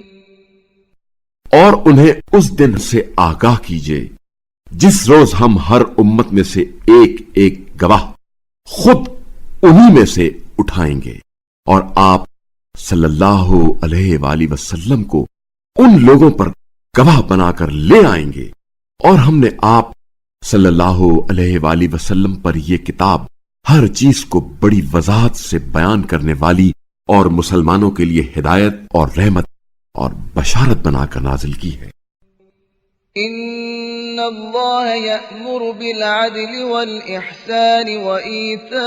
اور انہیں اس دن سے آگاہ کیجئے جس روز ہم ہر امت میں سے ایک ایک گواہ خود انہی میں سے اٹھائیں گے، اور آپ صلی اللہ علیہ وآلہ وسلم کو ان لوگوں پر گواہ بنا کر لے آئیں گے، اور ہم نے آپ صلی اللہ علیہ وآلہ وسلم پر یہ کتاب ہر چیز کو بڑی وضاحت سے بیان کرنے والی اور مسلمانوں کے لیے ہدایت اور رحمت اور بشارت بنا کر نازل کی ہے۔ ان اللہ یأمر بالعدل والإحسان وإیتاء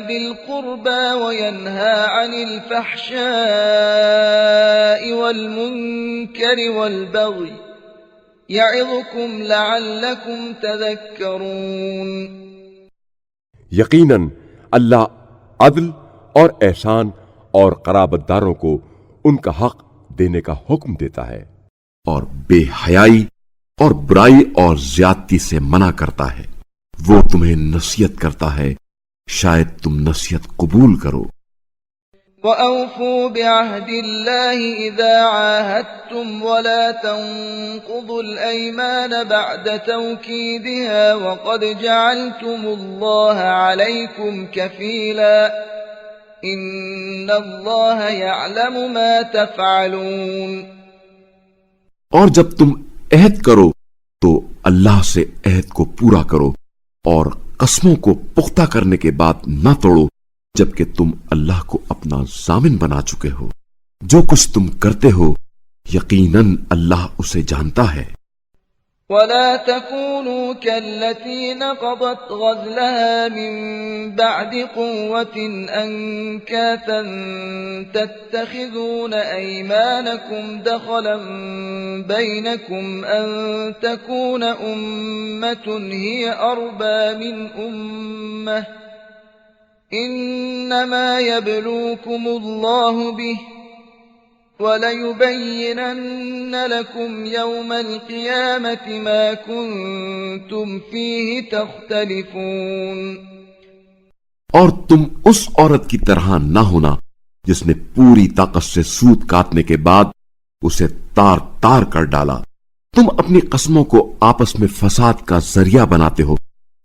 ذی القربى وینہى عن الفحشاء والمنکر والبغی یعظکم لعلکم تذکرون۔ یقیناً اللہ عدل اور احسان اور قرابت داروں کو ان کا حق دینے کا حکم دیتا ہے، اور بے حیائی اور برائی اور زیادتی سے منع کرتا ہے۔ وہ تمہیں نصیحت کرتا ہے، شاید تم نصیحت قبول کرو۔ وَأَوْفُوا بِعَهْدِ اللَّهِ إِذَا عَاهَدتُّمْ وَلَا تَنقُضُوا الْأَيْمَانَ بَعْدَ تَوْكِيدِهَا وَقَدْ جَعَلْتُمُ اللَّهَ عَلَيْكُمْ كَفِيلًا إِنَّ اللَّهَ يَعْلَمُ مَا تَفْعَلُونَ۔ اور جب تم عہد کرو تو اللہ سے عہد کو پورا کرو، اور قسموں کو پختہ کرنے کے بعد نہ توڑو جبکہ تم اللہ کو اپنا ضامن بنا چکے ہو۔ جو کچھ تم کرتے ہو یقیناً اللہ اسے جانتا ہے۔ وَلَا تَكُونُوا كَالَّتِي نَقَضَتْ غَزْلَهَا مِن بَعْدِ قُوَّةٍ أَنكَاثًا تَتَّخِذُونَ أَيْمَانَكُمْ دَخَلًا بَيْنَكُمْ أَن تَكُونَ أُمَّةٌ هِيَ أَرْبَى مِنْ أُمَّةٍ إِنَّمَا يَبْلُوكُمُ اللَّهُ بِهِ وَلَيُبَيِّنَنَّ لَكُمْ يَوْمَ الْقِيَامَةِ مَا كُنتُمْ فِيهِ تَخْتَلِفُونَ۔ اور تم اس عورت کی طرح نہ ہونا جس نے پوری طاقت سے سود کاٹنے کے بعد اسے تار تار کر ڈالا۔ تم اپنی قسموں کو آپس میں فساد کا ذریعہ بناتے ہو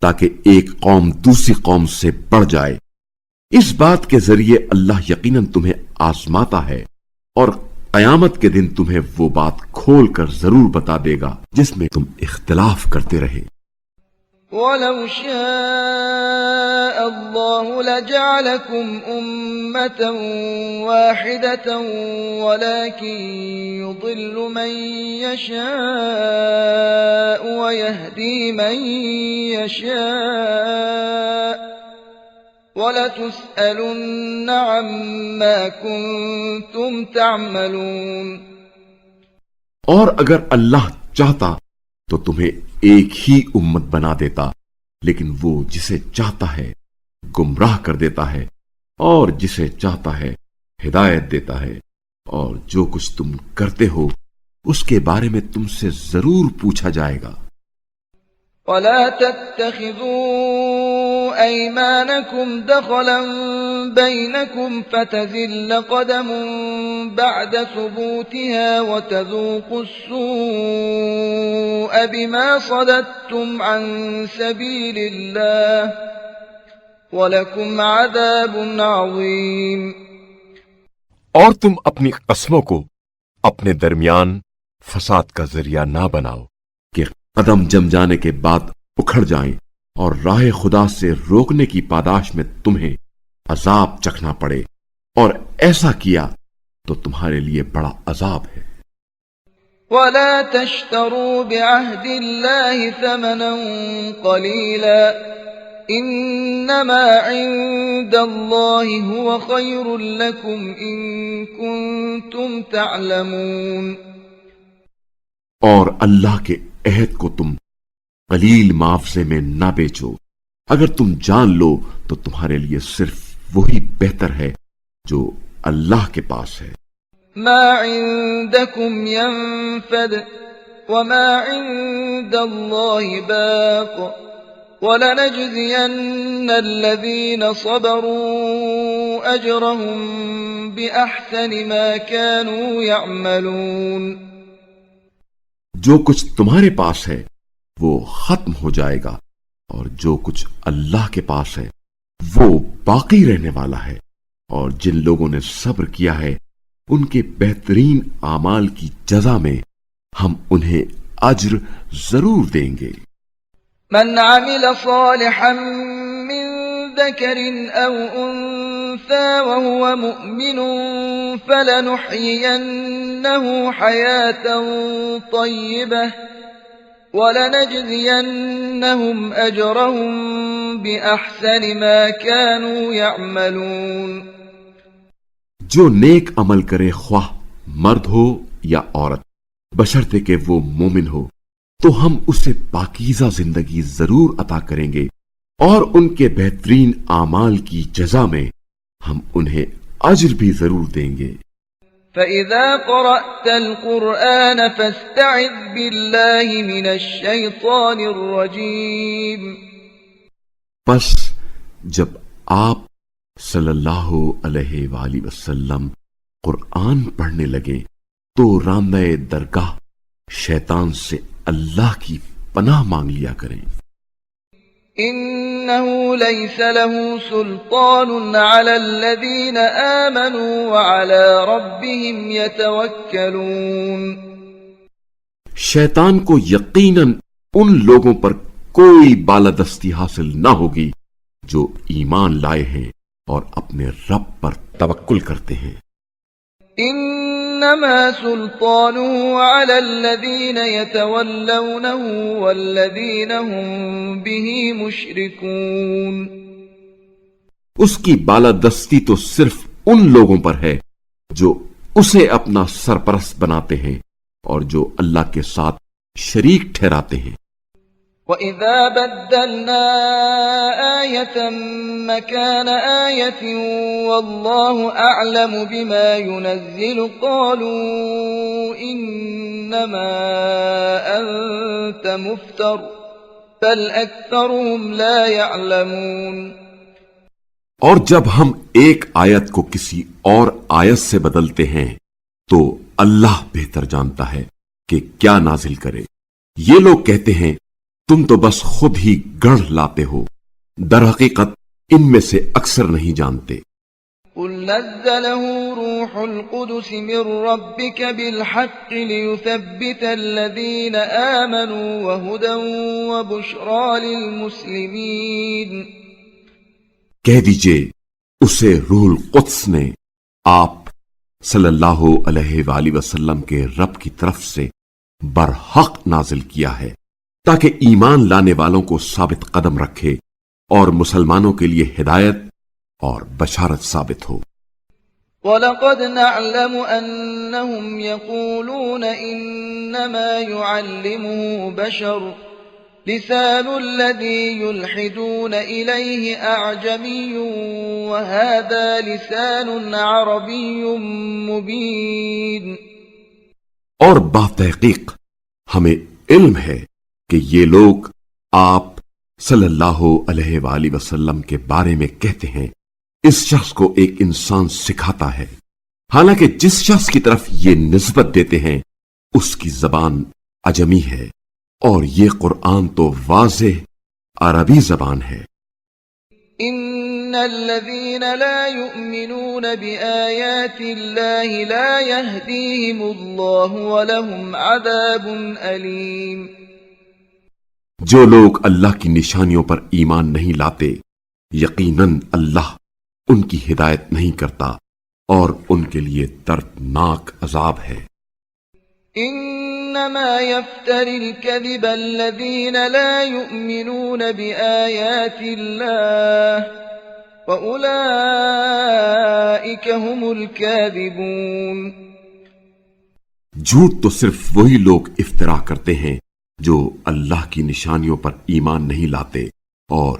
تاکہ ایک قوم دوسری قوم سے بڑھ جائے۔ اس بات کے ذریعے اللہ یقیناً تمہیں آزماتا ہے، اور قیامت کے دن تمہیں وہ بات کھول کر ضرور بتا دے گا جس میں تم اختلاف کرتے رہے۔ وَلَوْ شَاءَ اللَّهُ لَجَعَلَكُمْ أُمَّةً وَاحِدَةً وَلَكِنْ يُضِلُّ مَن يَشَاءُ وَيَهْدِي مَن يَشَاءُ وَلَتُسْأَلُنَّ عَمَّا كُنتُمْ تَعْمَلُونَ۔ اور اگر اللہ چاہتا تو تمہیں ایک ہی امت بنا دیتا، لیکن وہ جسے چاہتا ہے گمراہ کر دیتا ہے، اور جسے چاہتا ہے ہدایت دیتا ہے، اور جو کچھ تم کرتے ہو اس کے بارے میں تم سے ضرور پوچھا جائے گا۔ وَلَا تَتَّخِذُوا أَيْمَانَكُمْ دَخَلًا بَيْنَكُمْ فَتَزِلَّ قَدَمٌ بَعْدَ ثُبُوتِهَا وَتَذُوقُوا السُّوءَ بِمَا صَدَدتُّمْ عَن سَبِيلِ اللَّهِ وَلَكُمْ عَذَابٌ عَظِيمٌ۔ اور تم اپنی قسموں کو اپنے درمیان فساد کا ذریعہ نہ بناؤ کہ قدم جم جانے کے بعد اکھڑ جائیں، اور راہ خدا سے روکنے کی پاداش میں تمہیں عذاب چکھنا پڑے، اور ایسا کیا تو تمہارے لیے بڑا عذاب ہے۔ وَلَا تَشْتَرُوا بِعَهْدِ اللَّهِ ثَمَنًا قَلِيلًا إِنَّمَا عِندَ اللَّهِ هُوَ خَيْرٌ لَكُمْ إِن كُنتُمْ تَعْلَمُونَ۔ اور اللہ کے عہد کو تم قلیل معاوضے میں نہ بیچو، اگر تم جان لو تو تمہارے لیے صرف وہی بہتر ہے جو اللہ کے پاس ہے۔ ما عندكم ينفد وما عند الله باق ولنجزين الذين صبروا أجرهم بأحسن ما كانوا يعملون۔ جو کچھ تمہارے پاس ہے وہ ختم ہو جائے گا، اور جو کچھ اللہ کے پاس ہے وہ باقی رہنے والا ہے، اور جن لوگوں نے صبر کیا ہے ان کے بہترین اعمال کی جزا میں ہم انہیں اجر ضرور دیں گے۔ من عمل صالحا من ذكر أو أنثى وهو مؤمن فلنحيينه حياة طيبة ولنجزينهم أجرهم بأحسن ما كانوا يعملون۔ جو نیک عمل کرے، خواہ مرد ہو یا عورت، بشرطے کہ وہ مومن ہو، تو ہم اسے پاکیزہ زندگی ضرور عطا کریں گے، اور ان کے بہترین اعمال کی جزا میں ہم انہیں اجر بھی ضرور دیں گے۔ فَإِذَا قَرَأْتَ الْقُرْآنَ فَاسْتَعِذْ بِاللَّهِ مِنَ الشَّيْطَانِ الرَّجِيمِ۔ پس جب آپ صلی اللہ علیہ وآلہ وسلم قرآن پڑھنے لگے تو راندہ درگاہ شیطان سے اللہ کی پناہ مانگ لیا کریں۔ إِنَّهُ لَيْسَ لَهُ سُلْطَانٌ عَلَى الَّذِينَ آمَنُوا وَعَلَى رَبِّهِمْ يَتَوَكَّلُونَ۔ شیطان کو یقیناً ان لوگوں پر کوئی بالادستی حاصل نہ ہوگی جو ایمان لائے ہیں اور اپنے رب پر توکل کرتے ہیں۔ إنما سلطانه على الذين يتولونه والذين هم به مشركون۔ اس کی بالادستی تو صرف ان لوگوں پر ہے جو اسے اپنا سرپرست بناتے ہیں اور جو اللہ کے ساتھ شریک ٹھہراتے ہیں۔ وَإِذَا بَدَّلْنَا آيَةً مَّكَانَ آيَةٍ وَاللَّهُ أَعْلَمُ بِمَا يُنَزِّلُ قَالُوا إِنَّمَا أَنتَ مُفْتَرٍ بَلْ أَكْثَرُهُمْ لَا يَعْلَمُونَ۔ اور جب ہم ایک آیت کو کسی اور آیت سے بدلتے ہیں تو اللہ بہتر جانتا ہے کہ کیا نازل کرے۔ یہ لوگ کہتے ہیں تم تو بس خود ہی گڑھ لاتے ہو، در حقیقت ان میں سے اکثر نہیں جانتے۔ قُلْ نَزَّلَهُ رُوحُ الْقُدُسِ مِنْ رَبِّكَ بِالْحَقِّ لِيُثَبِّتَ الَّذِينَ آمَنُوا وَهُدًى وَبُشْرَى لِلْمُسْلِمِينَ۔ کہہ دیجئے اسے روح القدس نے آپ صلی اللہ علیہ وآلہ وسلم کے رب کی طرف سے برحق نازل کیا ہے تاکہ ایمان لانے والوں کو ثابت قدم رکھے اور مسلمانوں کے لیے ہدایت اور بشارت ثابت ہو۔ وَلَقَدْ نَعْلَمُ أَنَّهُمْ يَقُولُونَ إِنَّمَا يُعَلِّمُهُ بَشَرٌ لِسَانُ الَّذِي يُلْحِدُونَ إِلَيْهِ أَعْجَمِيٌّ وَهَذَا لِسَانٌ عَرَبِيٌّ مُبِينٌ۔ اور بتحقیق ہمیں علم ہے کہ یہ لوگ آپ صلی اللہ علیہ وآلہ وسلم کے بارے میں کہتے ہیں اس شخص کو ایک انسان سکھاتا ہے، حالانکہ جس شخص کی طرف یہ نسبت دیتے ہیں اس کی زبان عجمی ہے، اور یہ قرآن تو واضح عربی زبان ہے۔ إِنَّ الَّذِينَ لَا يُؤْمِنُونَ بِآيَاتِ اللَّهِ لَا يَهْدِيهِمُ اللَّهُ وَلَهُمْ عَذَابٌ أَلِيمٌ۔ جو لوگ اللہ کی نشانیوں پر ایمان نہیں لاتے، یقیناً اللہ ان کی ہدایت نہیں کرتا اور ان کے لیے دردناک عذاب ہے۔ إِنَّمَا يَفْتَرِي الْكَذِبَ الَّذِينَ لَا يُؤْمِنُونَ بِآيَاتِ اللَّهِ وَأُولَئِكَ هُمُ الْكَاذِبُونَ۔ جھوٹ تو صرف وہی لوگ افطرا کرتے ہیں جو اللہ کی نشانیوں پر ایمان نہیں لاتے، اور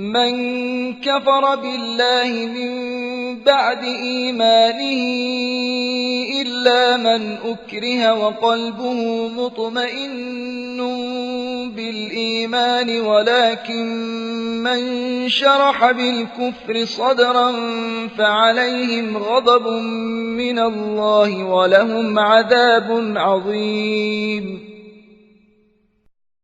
من كفر بالله من بعد إيمانه إلا من أكره وقلبه مطمئن بالإيمان ولكن من شرح بالكفر صدرا فعليهم غضب من الله ولهم عذاب عظيم۔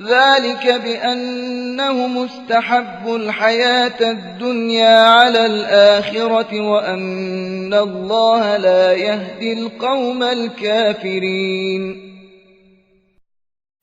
ذلك بأنهم استحبوا الحياة الدنيا على الآخرة وأن الله لا يهدي القوم الكافرين۔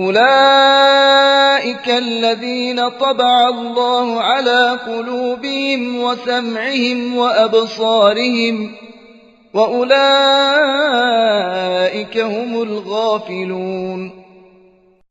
أولئك الذين طبع الله على قلوبهم وسمعهم وأبصارهم وأولئك هم الغافلون۔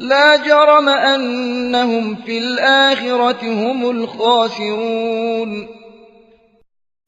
لا جرم أنهم في الآخرة هم الخاسرون۔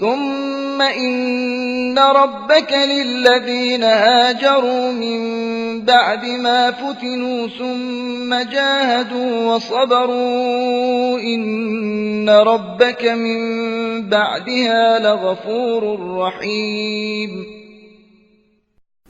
ثم إن ربك للذين هاجروا من بعد ما فتنوا ثم جاهدوا وصبروا إن ربك من بعدها لغفور رحيم۔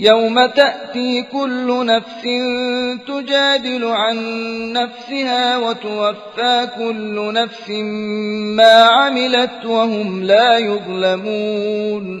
يوم تأتي كل نفس تجادل عن نفسها وتوفى كل نفس ما عملت وهم لا يظلمون۔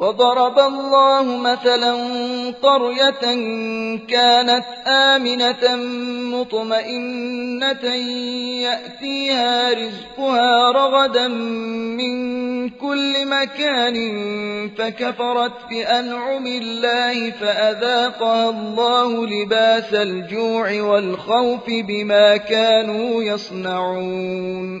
وضرب الله مثلا قرية كانت آمنة مطمئنة يأتيها رزقها رغدا من كل مكان فكفرت بأنعم الله فأذاقها الله لباس الجوع والخوف بما كانوا يصنعون۔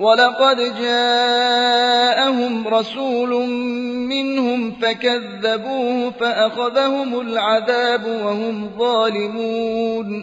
وَلَقَدْ جَاءَهُمْ رَسُولٌ مِّنْهُمْ فَكَذَّبُوهُ فَأَخَذَهُمُ الْعَذَابُ وَهُمْ ظَالِمُونَ۔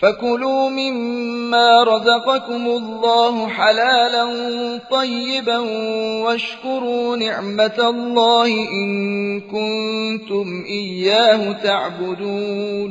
فَكُلُوا مِمَّا رَزَقَكُمُ اللَّهُ حَلَالًا طَيِّبًا وَاشْكُرُوا نِعْمَةَ اللَّهِ إِن كُنتُمْ إِيَّاهُ تَعْبُدُونَ۔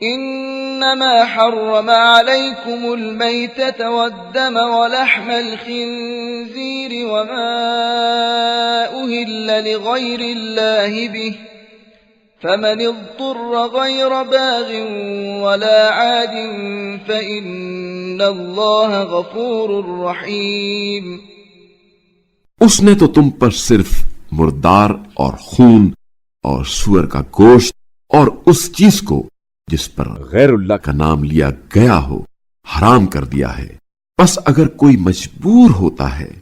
إنما حرم عليكم الميتة والدم ولحم الخنزير وما أهل لغير الله به فمن اضطر غير باغ ولا عاد فإن الله غفور رحيم۔ اس نے تو تم پر صرف مردار اور خون اور سور کا گوشت اور اس چیز کو جس پر غیر اللہ کا نام لیا گیا ہو حرام کر دیا ہے۔ بس اگر کوئی مجبور ہوتا ہے،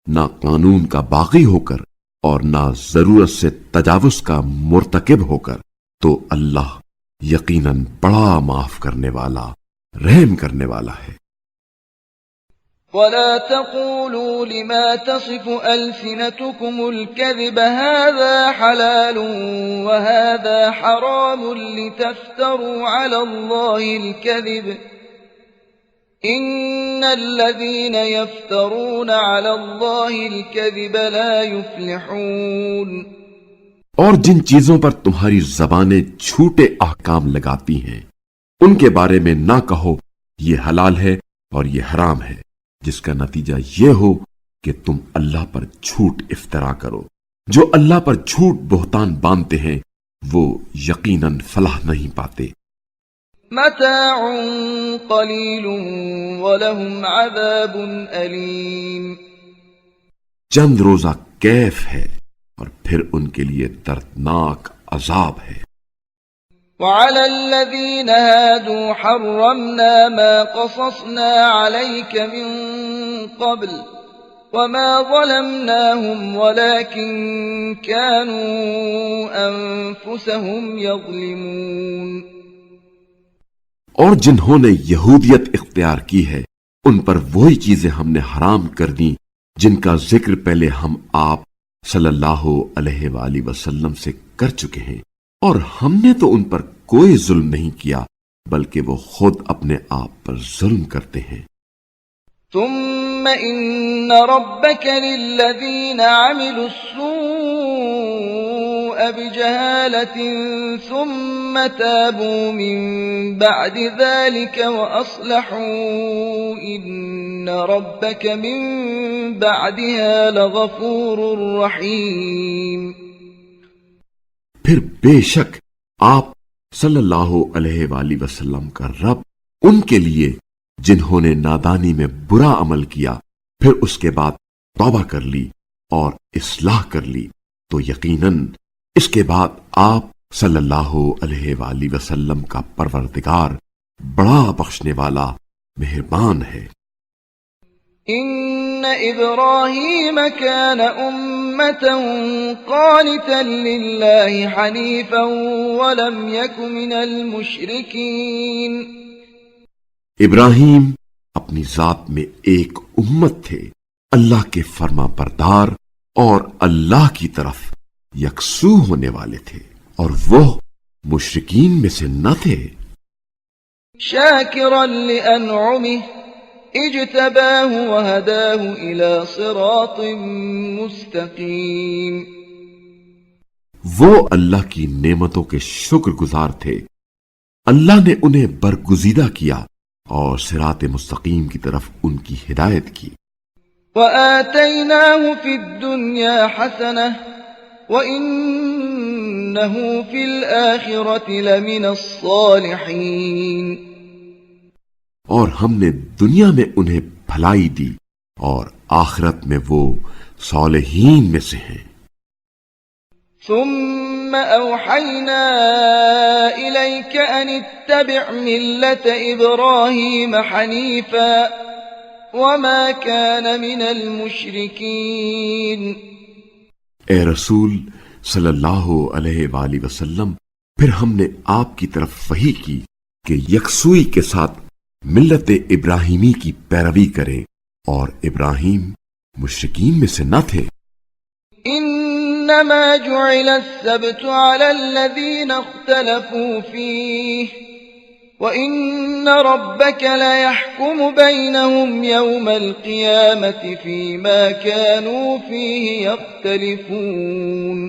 نہ قانون کا باغی ہو کر اور نہ ضرورت سے تجاوز کا مرتکب ہو کر، تو اللہ یقیناً بڑا معاف کرنے والا، رحم کرنے والا ہے۔ ولا تقولوا لما تصف ألسنتكم الكذب هذا حلال وهذا حرام لتفتروا على الله الكذب إن الذين يفترون على الله الكذب لا يفلحون۔ اور جن چیزوں پر تمہاری زبانیں جھوٹے احکام لگاتی ہیں ان کے بارے میں نہ کہو یہ حلال ہے اور یہ حرام ہے، جس کا نتیجہ یہ ہو کہ تم اللہ پر جھوٹ افطرا کرو۔ جو اللہ پر جھوٹ بہتان باندھتے ہیں وہ یقیناً فلاح نہیں پاتے۔ متاع قلیل ولہم عذاب علیم۔ چند روزہ کیف ہے اور پھر ان کے لیے دردناک عذاب ہے۔ وعلى الذين هادوا حرمنا ما قصصنا عليك من قبل وما ظلمناهم ولكن كانوا أنفسهم يظلمون۔ اور جنہوں نے یہودیت اختیار کی ہے ان پر وہی چیزیں ہم نے حرام کر دیں جن کا ذکر پہلے ہم آپ صلی اللہ علیہ وآلہ وسلم سے کر چکے ہیں، اور ہم نے تو ان پر کوئی ظلم نہیں کیا بلکہ وہ خود اپنے آپ پر ظلم کرتے ہیں۔ ثم ان ربك للذين عملوا السوء بجهالة ثم تابوا من بعد ذلك واصلحوا ان ربك من بعدها لغفور رحيم۔ پھر بے شک آپ صلی اللہ علیہ وآلہ وسلم کا رب ان کے لیے جنہوں نے نادانی میں برا عمل کیا پھر اس کے بعد توبہ کر لی اور اصلاح کر لی، تو یقیناً اس کے بعد آپ صلی اللہ علیہ وآلہ وسلم کا پروردگار بڑا بخشنے والا مہربان ہے۔ ان ابراہیم كان امة قانتا للہ حنیفا ولم یک من المشرکین۔ ابراہیم اپنی ذات میں ایک امت تھے، اللہ کے فرما بردار اور اللہ کی طرف یکسو ہونے والے تھے، اور وہ مشرکین میں سے نہ تھے۔ شاکرا لانعمہ اجتباہ وہداہ الى صراط مستقیم۔ وہ اللہ کی نعمتوں کے شکر گزار تھے، اللہ نے انہیں برگزیدہ کیا اور صراط مستقیم کی طرف ان کی ہدایت کی۔ وآتیناہ فی الدنیا حسنہ وإنہ فی الآخرۃ لمن الصالحین۔ اور ہم نے دنیا میں انہیں بھلائی دی اور آخرت میں وہ صالحین میں سے ہیں۔ ثم اوحینا الیک ان اتبع ملت ابراہیم حنیفا وما كان من المشرکین۔ اے رسول صلی اللہ علیہ وآلہ وسلم، پھر ہم نے آپ کی طرف وحی کی کہ یکسوئی کے ساتھ ملت ابراہیمی کی پیروی کریں، اور ابراہیم مشرکین میں سے نہ تھے۔ انما جعل السبت على الذين اختلفوا فيه وان ربك لا يحكم بينهم يوم القيامة فيما كانوا فيه يختلفون۔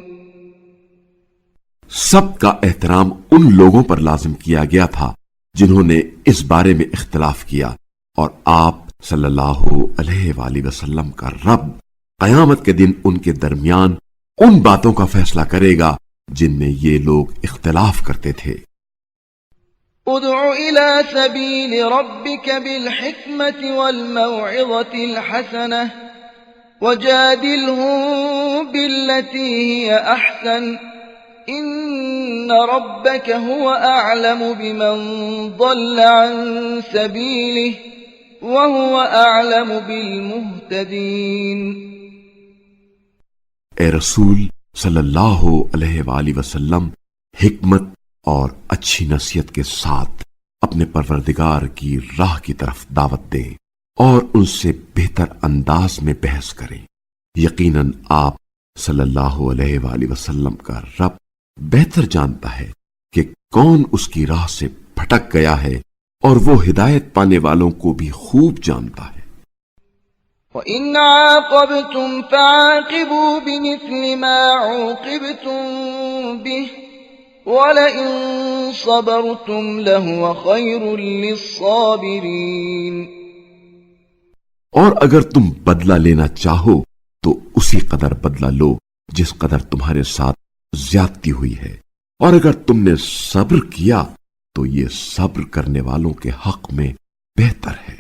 سب کا احترام ان لوگوں پر لازم کیا گیا تھا جنہوں نے اس بارے میں اختلاف کیا، اور آپ صلی اللہ علیہ وآلہ وسلم کا رب قیامت کے دن ان کے درمیان ان باتوں کا فیصلہ کرے گا جن میں یہ لوگ اختلاف کرتے تھے۔ ادع إلى سبيل ربك بالحكمة والموعظة الحسنة وجادلهم بالتي هي أحسن إن ربك هو أعلم بمن ضل عن سبيله وهو أعلم بالمهتدين۔ اے رسول صلی اللہ علیہ وآلہ وسلم، حکمت اور اچھی نصیحت کے ساتھ اپنے پروردگار کی راہ کی طرف دعوت دیں اور ان سے بہتر انداز میں بحث کریں۔ یقیناً آپ صلی اللہ علیہ وآلہ وسلم کا رب بہتر جانتا ہے کہ کون اس کی راہ سے بھٹک گیا ہے، اور وہ ہدایت پانے والوں کو بھی خوب جانتا ہے۔ وَإِنْ عَاقَبْتُمْ فَعَاقِبُوا بِمِثْلِ مَا عُوقِبْتُمْ بِهِ وَلَئِن صَبَرْتُمْ لَهُوَ خَيْرٌ لِلصَّابِرِينَ۔ اور اگر تم بدلہ لینا چاہو تو اسی قدر بدلہ لو جس قدر تمہارے ساتھ زیادتی ہوئی ہے، اور اگر تم نے صبر کیا تو یہ صبر کرنے والوں کے حق میں بہتر ہے۔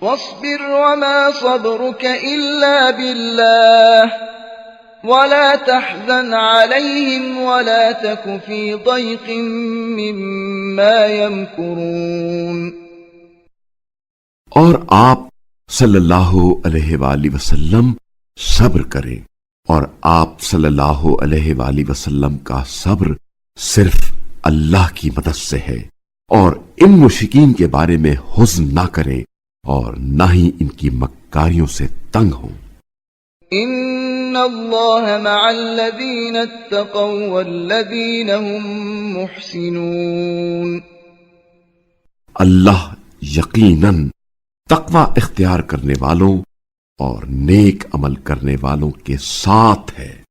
وَاصْبِرْ وَمَا صَبْرُكَ إِلَّا بِاللَّهِ وَلَا تَحْزَنْ عَلَيْهِمْ وَلَا تَكُ فِي ضَيْقٍ مِّمَّا يَمْكُرُونَ۔ اور آپ صلی اللہ علیہ وآلہ وسلم صبر کریں، اور آپ صلی اللہ علیہ وآلہ وسلم کا صبر صرف اللہ کی مدد سے ہے، اور ان مشرکین کے بارے میں حزن نہ کریں اور نہ ہی ان کی مکاریوں سے تنگ ہوں۔ ان اللہ مع الذین اتقوا والذین هم محسنون۔ اللہ یقیناً تقوی اختیار کرنے والوں اور نیک عمل کرنے والوں کے ساتھ ہے۔